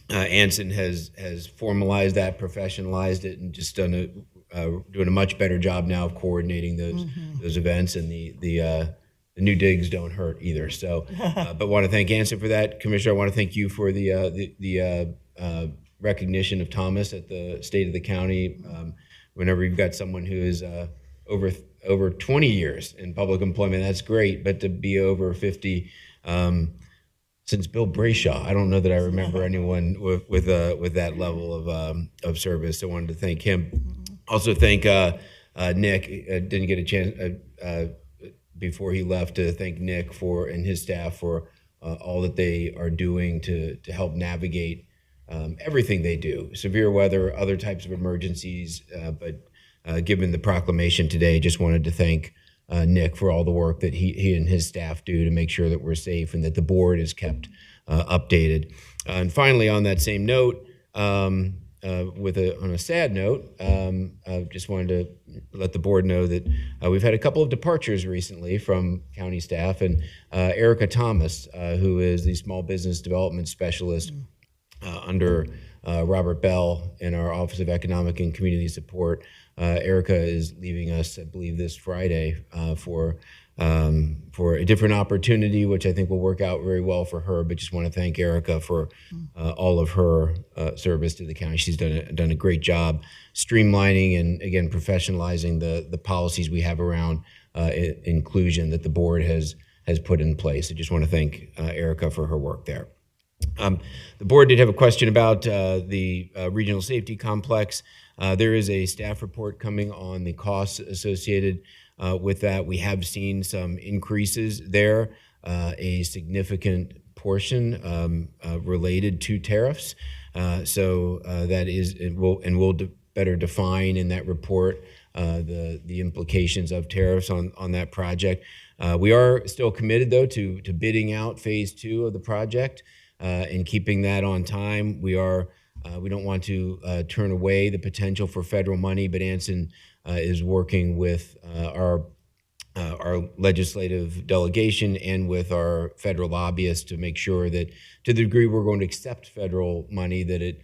Anson has formalized that, professionalized it, and just doing a much better job now of coordinating those events, and the new digs don't hurt either. So, but want to thank Anson for that. Commissioner, I want to thank you for the recognition of Thomas at the state of the county. Whenever you've got someone who is over 20 years in public employment, that's great. But to be over 50 since Bill Brayshaw, I don't know that I remember anyone with that level of service. So I wanted to thank him. Also thank Nick. Didn't get a chance before he left to thank Nick and his staff for all that they are doing to help navigate everything they do, severe weather, other types of emergencies. But given the proclamation today, just wanted to thank Nick for all the work that he and his staff do to make sure that we're safe and that the board is kept updated. And finally, on that same note, on a sad note, I just wanted to let the board know that we've had a couple of departures recently from county staff, and Erica Thomas, who is the small business development specialist under Robert Bell in our Office of Economic and Community Support. Erica is leaving us, I believe, this Friday for a different opportunity, which I think will work out very well for her. But just want to thank Erica for all of her service to the county. She's done a great job streamlining and, again, professionalizing the policies we have around inclusion that the board has put in place. I just want to thank Erica for her work there. The board did have a question about the regional safety complex. There is a staff report coming on the costs associated with that. We have seen some increases there, a significant portion related to tariffs. So that is, we'll better define in that report the implications of tariffs on that project. We are still committed, though, to bidding out phase 2 of the project. And keeping that on time. We don't want to turn away the potential for federal money, but Anson is working with our legislative delegation and with our federal lobbyists to make sure that, to the degree we're going to accept federal money, that it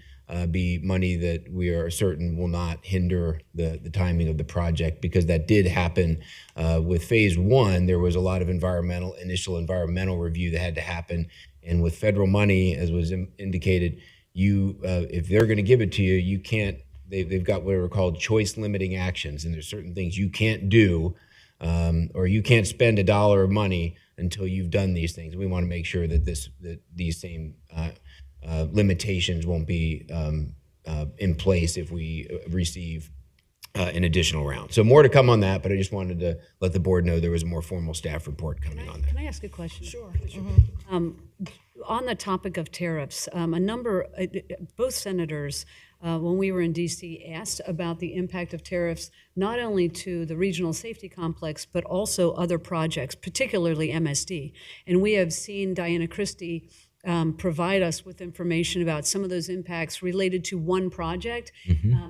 be money that we are certain will not hinder the timing of the project, because that did happen with phase 1. There was a lot of initial environmental review that had to happen. And with federal money, as was indicated, if they're going to give it to you, you can't. They've got what are called choice limiting actions, and there's certain things you can't do, or you can't spend $1 of money until you've done these things. We want to make sure that these same limitations won't be in place if we receive an additional round. So more to come on that, but I just wanted to let the board know there was a more formal staff report coming on that. Can I ask a question? Sure. On the topic of tariffs, both senators, when we were in D.C., asked about the impact of tariffs not only to the regional safety complex, but also other projects, particularly MSD. And we have seen Diana Christie provide us with information about some of those impacts related to one project.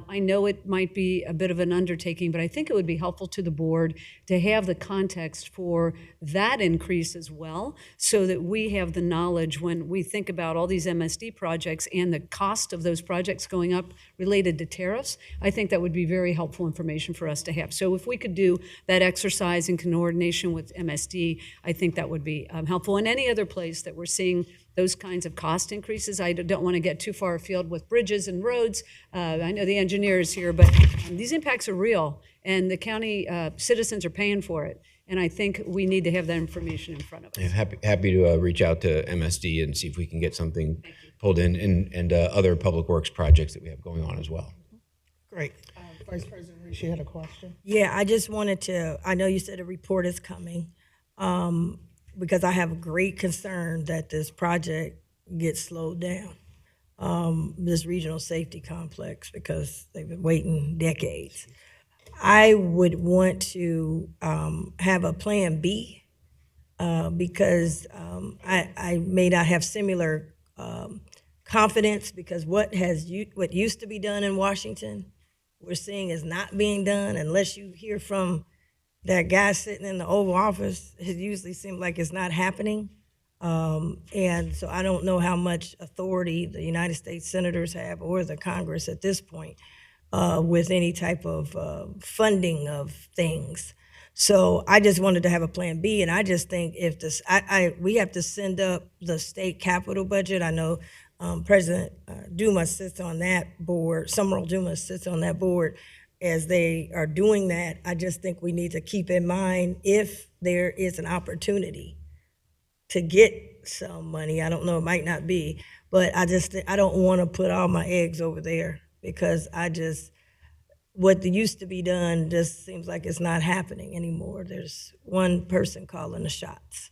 I know it might be a bit of an undertaking, but I think it would be helpful to the board to have the context for that increase as well, so that we have the knowledge when we think about all these MSD projects and the cost of those projects going up related to tariffs. I think that would be very helpful information for us to have. So if we could do that exercise in coordination with MSD, I think that would be helpful. And any other place that we're seeing those kinds of cost increases. I don't want to get too far afield with bridges and roads. I know the engineer is here, but these impacts are real, and the county citizens are paying for it. And I think we need to have that information in front of us. Yeah, happy to reach out to MSD and see if we can get something pulled in, and other public works projects that we have going on as well. Great. Vice President Reese, you had a question? Yeah, I just wanted to, I know you said a report is coming, because I have a great concern that this project gets slowed down, this regional safety complex, because they've been waiting decades. I would want to have a plan B, because I may not have similar confidence, because what used to be done in Washington, we're seeing is not being done unless you hear from that guy sitting in the Oval Office. It usually seems like it's not happening. And so I don't know how much authority the United States senators have, or the Congress at this point, with any type of funding of things. So I just wanted to have a plan B, and I just think if this, we have to send up the state capital budget. I know President Dumas sits on that board, Summerall Dumas sits on that board. As they are doing that, I just think we need to keep in mind, if there is an opportunity to get some money, I don't know, it might not be, but I don't want to put all my eggs over there, because what used to be done just seems like it's not happening anymore. There's one person calling the shots.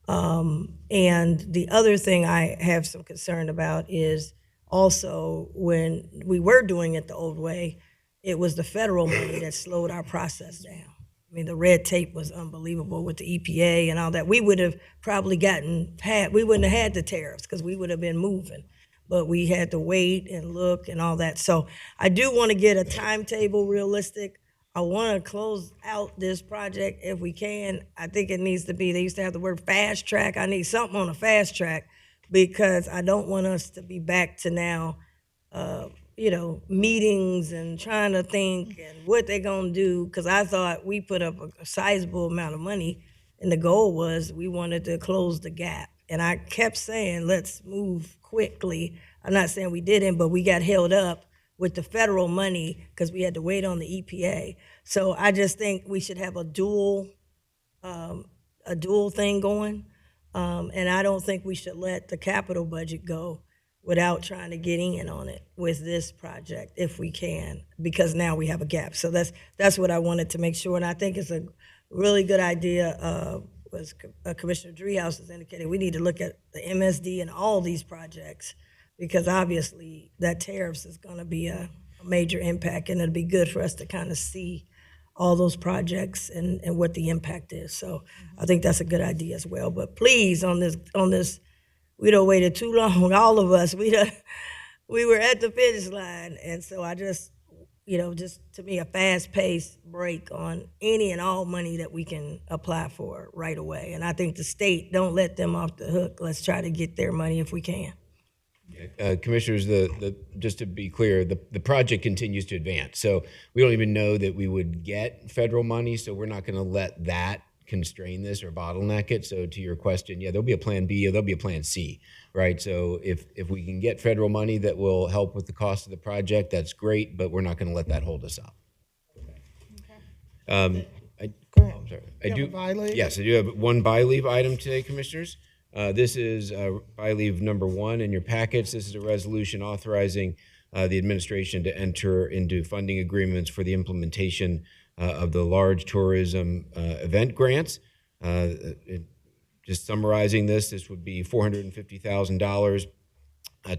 And the other thing I have some concern about is also, when we were doing it the old way, it was the federal money that slowed our process down. I mean, the red tape was unbelievable with the EPA and all that. We would have probably we wouldn't have had the tariffs, because we would have been moving. But we had to wait and look and all that. So I do want to get a timetable realistic. I want to close out this project if we can. I think it needs to be, they used to have the word fast track. I need something on a fast track, because I don't want us to be back to now, meetings and trying to think and what they're going to do. Because I thought we put up a sizable amount of money, and the goal was we wanted to close the gap. And I kept saying, let's move quickly. I'm not saying we didn't, but we got held up with the federal money because we had to wait on the EPA. So I just think we should have a dual thing going. And I don't think we should let the capital budget go without trying to get in on it with this project if we can, because now we have a gap. So that's what I wanted to make sure. And I think it's a really good idea, was Commissioner Driehaus has indicated, we need to look at the MSD and all these projects, because obviously that tariffs is going to be a major impact, and it'll be good for us to kind of see all those projects and what the impact is. So I think that's a good idea as well. But please, on this, we don't waited too long. All of us, we were at the finish line, and so I just to me, a fast-paced break on any and all money that we can apply for right away. And I think the state, don't let them off the hook. Let's try to get their money if we can. Commissioners, just to be clear, the project continues to advance. So we don't even know that we would get federal money, so we're not going to let that constrain this or bottleneck it. So to your question, yeah, there'll be a plan B or there'll be a plan C, right? So if we can get federal money that will help with the cost of the project, that's great, but we're not going to let that hold us up. Go ahead. I'm sorry. You have a by leave? Yes, I do have one by leave item today, Commissioners. This is by leave number 1 in your packets. This is a resolution authorizing the administration to enter into funding agreements for the implementation of the large tourism event grants. Just summarizing this would be $450,000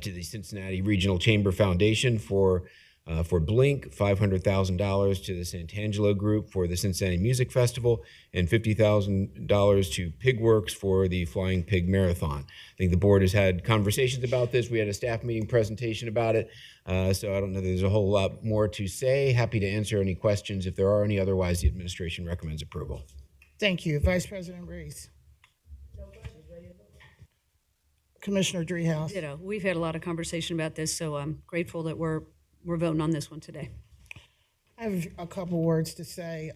to the Cincinnati Regional Chamber Foundation for Blink, $500,000 to the Santangelo Group for the Cincinnati Music Festival, and $50,000 to Pigworks for the Flying Pig Marathon. I think the board has had conversations about this. We had a staff meeting presentation about it, so I don't know that there's a whole lot more to say. Happy to answer any questions if there are any. Otherwise, the administration recommends approval. Thank you. Vice President Reese. Commissioner Driehaus. We've had a lot of conversation about this, so I'm grateful that we're voting on this one today. I have a couple words to say.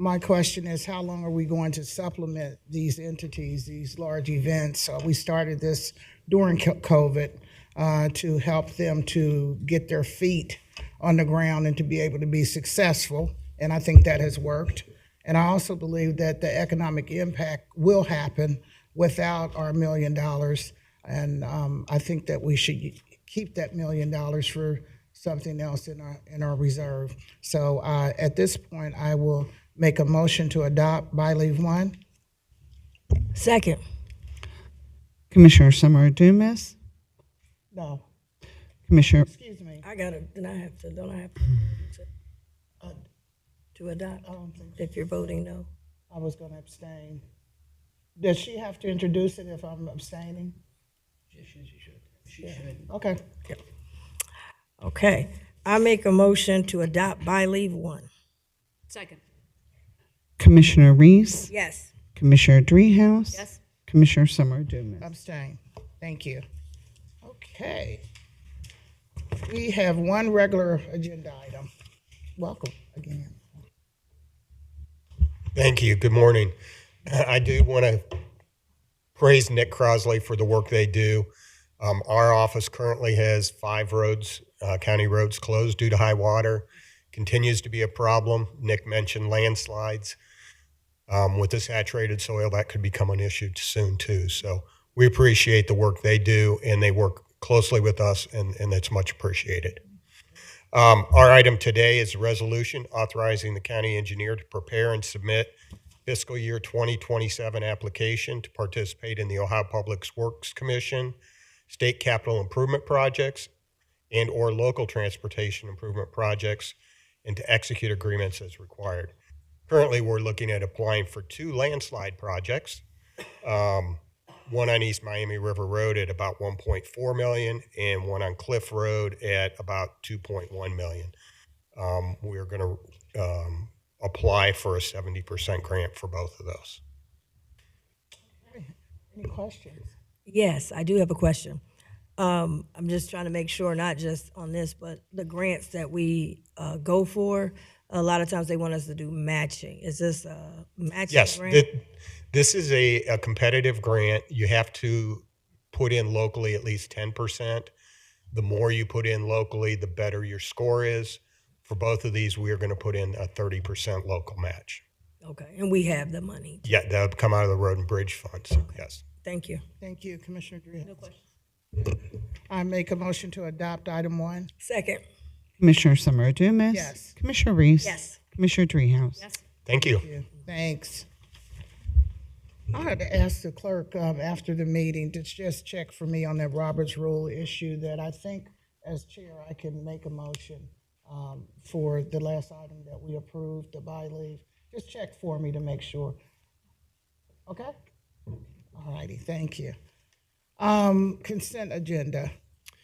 my question is, how long are we going to supplement these entities, these large events? We started this during COVID to help them to get their feet on the ground and to be able to be successful, and I think that has worked. And I also believe that the economic impact will happen without our $1 million, and I think that we should keep that $1 million for something else in our reserve. So at this point, I will make a motion to adopt by leave one. Second. Commissioner Summer Dumas, No, Commissioner, excuse me. I gotta, then I have to, don't I have to adopt I don't think so. if you're voting no? I was going to abstain. Does she have to introduce it if I'm abstaining? She should. Okay. Okay, I make a motion to adopt by leave one. Second. Commissioner Reese, Yes. Commissioner Dreehouse. Yes. Commissioner Summer Dumas. Abstain. Thank you. Okay. We have one regular agenda item. Welcome again. Thank you. Good morning. I do want to praise Nick Crosley for the work they do. Our office currently has 5 roads, county roads closed due to high water. Continues to be a problem. Nick mentioned landslides. With the saturated soil, that could become an issue soon too. So we appreciate the work they do, and they work closely with us, and that's much appreciated. Our item today is a resolution authorizing the county engineer to prepare and submit fiscal year 2027 application to participate in the Ohio Public Works Commission, state capital improvement projects, and or local transportation improvement projects, and to execute agreements as required. Currently, we're looking at applying for 2 landslide projects, one on East Miami River Road at about $1.4 million, and one on Cliff Road at about $2.1 million. We're going to apply for a 70% grant for both of those. Any questions? Yes, I do have a question. I'm just trying to make sure, not just on this, but the grants that we go for, a lot of times they want us to do matching. Is this a matching Yes, grant? this is a competitive grant. You have to put in locally at least 10%. The more you put in locally, the better your score is. For both of these, we are going to put in a 30% local match. Okay, and we have the money. Yeah, that'll come out of the Road and Bridge funds, yes. Thank you. Thank you, Commissioner Dreehouse. No questions. I make a motion to adopt item one. Second. Commissioner Summer Dumas. Yes. Commissioner Reese. Yes. Commissioner Dreehouse. Yes. Thank you. Thanks. I had to ask the clerk after the meeting to just check for me on that Roberts Rule issue that I think as chair I can make a motion for the last item that we approved, the by leave. Just check for me to make sure. Okay? All righty, thank you. Consent agenda.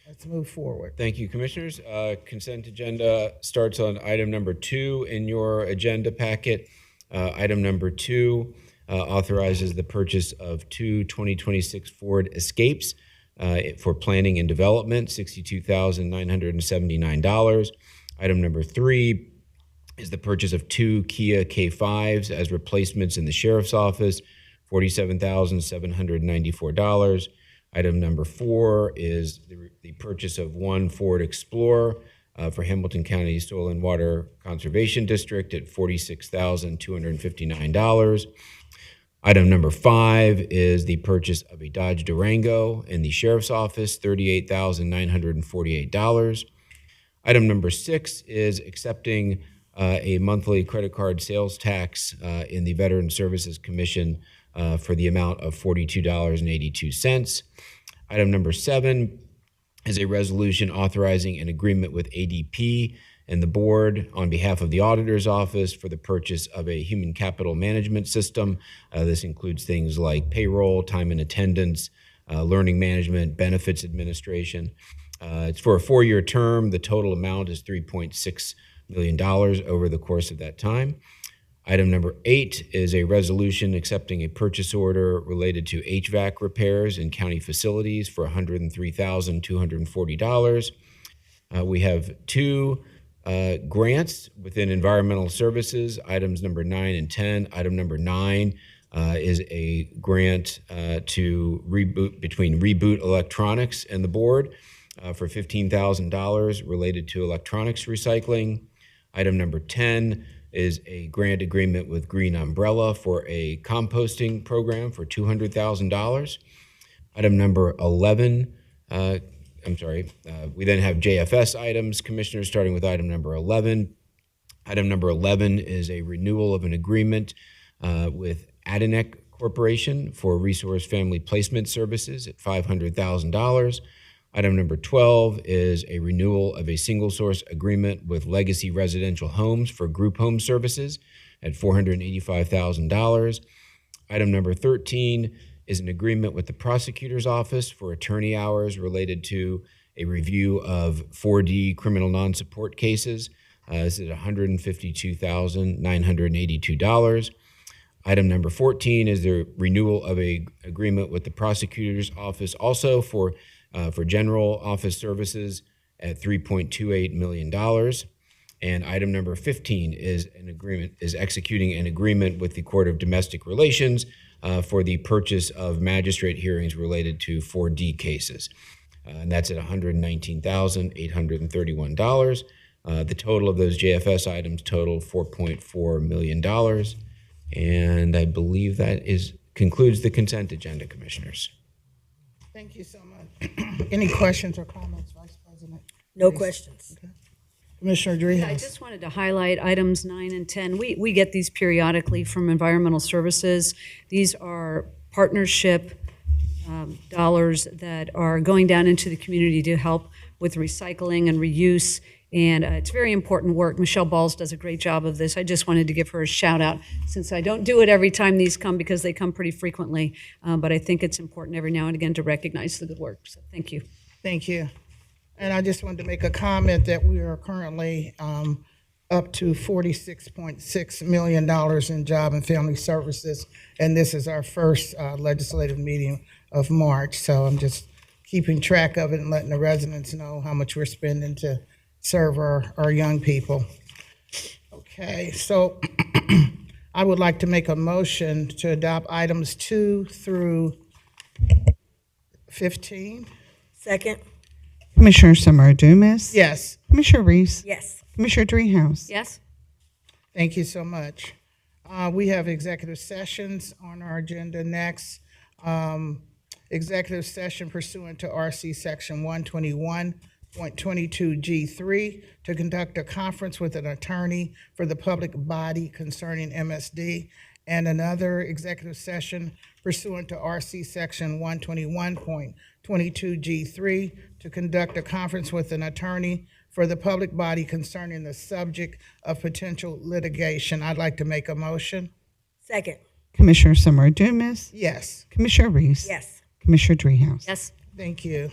Let's move forward. Thank you, Commissioners. Consent agenda starts on item number 2 in your agenda packet. Item number 2 authorizes the purchase of 2 2026 Ford Escapes for planning and development, $62,979. Item number 3 is the purchase of 2 Kia K5s as replacements in the Sheriff's Office, $47,794. Item number 4 is the purchase of 1 Ford Explorer for Hamilton County Soil and Water Conservation District at $46,259. Item number 5 is the purchase of a Dodge Durango in the Sheriff's Office, $38,948. Item number 6 is accepting a monthly credit card sales tax in the Veteran Services Commission for the amount of $42.82. Item number 7 is a resolution authorizing an agreement with ADP and the board on behalf of the auditor's office for the purchase of a human capital management system. This includes things like payroll, time and attendance, learning management, benefits administration. It's for a 4-year term. The total amount is $3.6 million over the course of that time. Item number 8 is a resolution accepting a purchase order related to HVAC repairs in county facilities for $103,240. We have 2 grants within environmental services, items number 9 and 10. Item number 9 is a grant to between Reboot Electronics and the board for $15,000 related to electronics recycling. Item number 10 is a grant agreement with Green Umbrella for a composting program for $200,000. Item number 11, we then have JFS items, Commissioners, starting with item number 11. Item number 11 is a renewal of an agreement with Adinek Corporation for Resource Family Placement Services at $500,000. Item number 12 is a renewal of a single source agreement with Legacy Residential Homes for group home services at $485,000. Item number 13 is an agreement with the prosecutor's office for attorney hours related to a review of 4D criminal non-support cases. This is $152,982. Item number 14 is the renewal of a agreement with the prosecutor's office also for general office services at $3.28 million. And item number 15 is executing an agreement with the Court of Domestic Relations for the purchase of magistrate hearings related to 4D cases. And that's at $119,831. The total of those JFS items total $4.4 million. And I believe that concludes the consent agenda, Commissioners. Thank you so much. Any questions or comments, Vice President? No questions. Commissioner I Dreehouse? just wanted to highlight items 9 and 10. We get these periodically from Environmental Services. These are partnership dollars that are going down into the community to help with recycling and reuse. And it's very important work. Michelle Balls does a great job of this. I just wanted to give her a shout out since I don't do it every time these come because they come pretty frequently. But I think it's important every now and again to recognize the good work. So thank you. Thank you. And I just wanted to make a comment that we are currently up to $46.6 million in Job and Family Services. And this is our first legislative meeting of March. So I'm just keeping track of it and letting the residents know how much we're spending to serve our young people. Okay, so I would like to make a motion to adopt items 2 through 15. Second? Commissioner Summer Dumas. Yes, Commissioner Reese. Yes. Commissioner Dreehouse. Yes? thank you so much. We have executive sessions on our agenda next. Executive session pursuant to RC Section 121.22G3 to conduct a conference with an attorney for the public body concerning MSD, and another executive session pursuant to RC Section 121.22G3 to conduct a conference with an attorney for the public body concerning the subject of potential litigation. I'd like to make a motion. Second? Commissioner Summer Dumas. Yes, Commissioner Reese. Yes. Commissioner Dreehouse. Yes? thank you.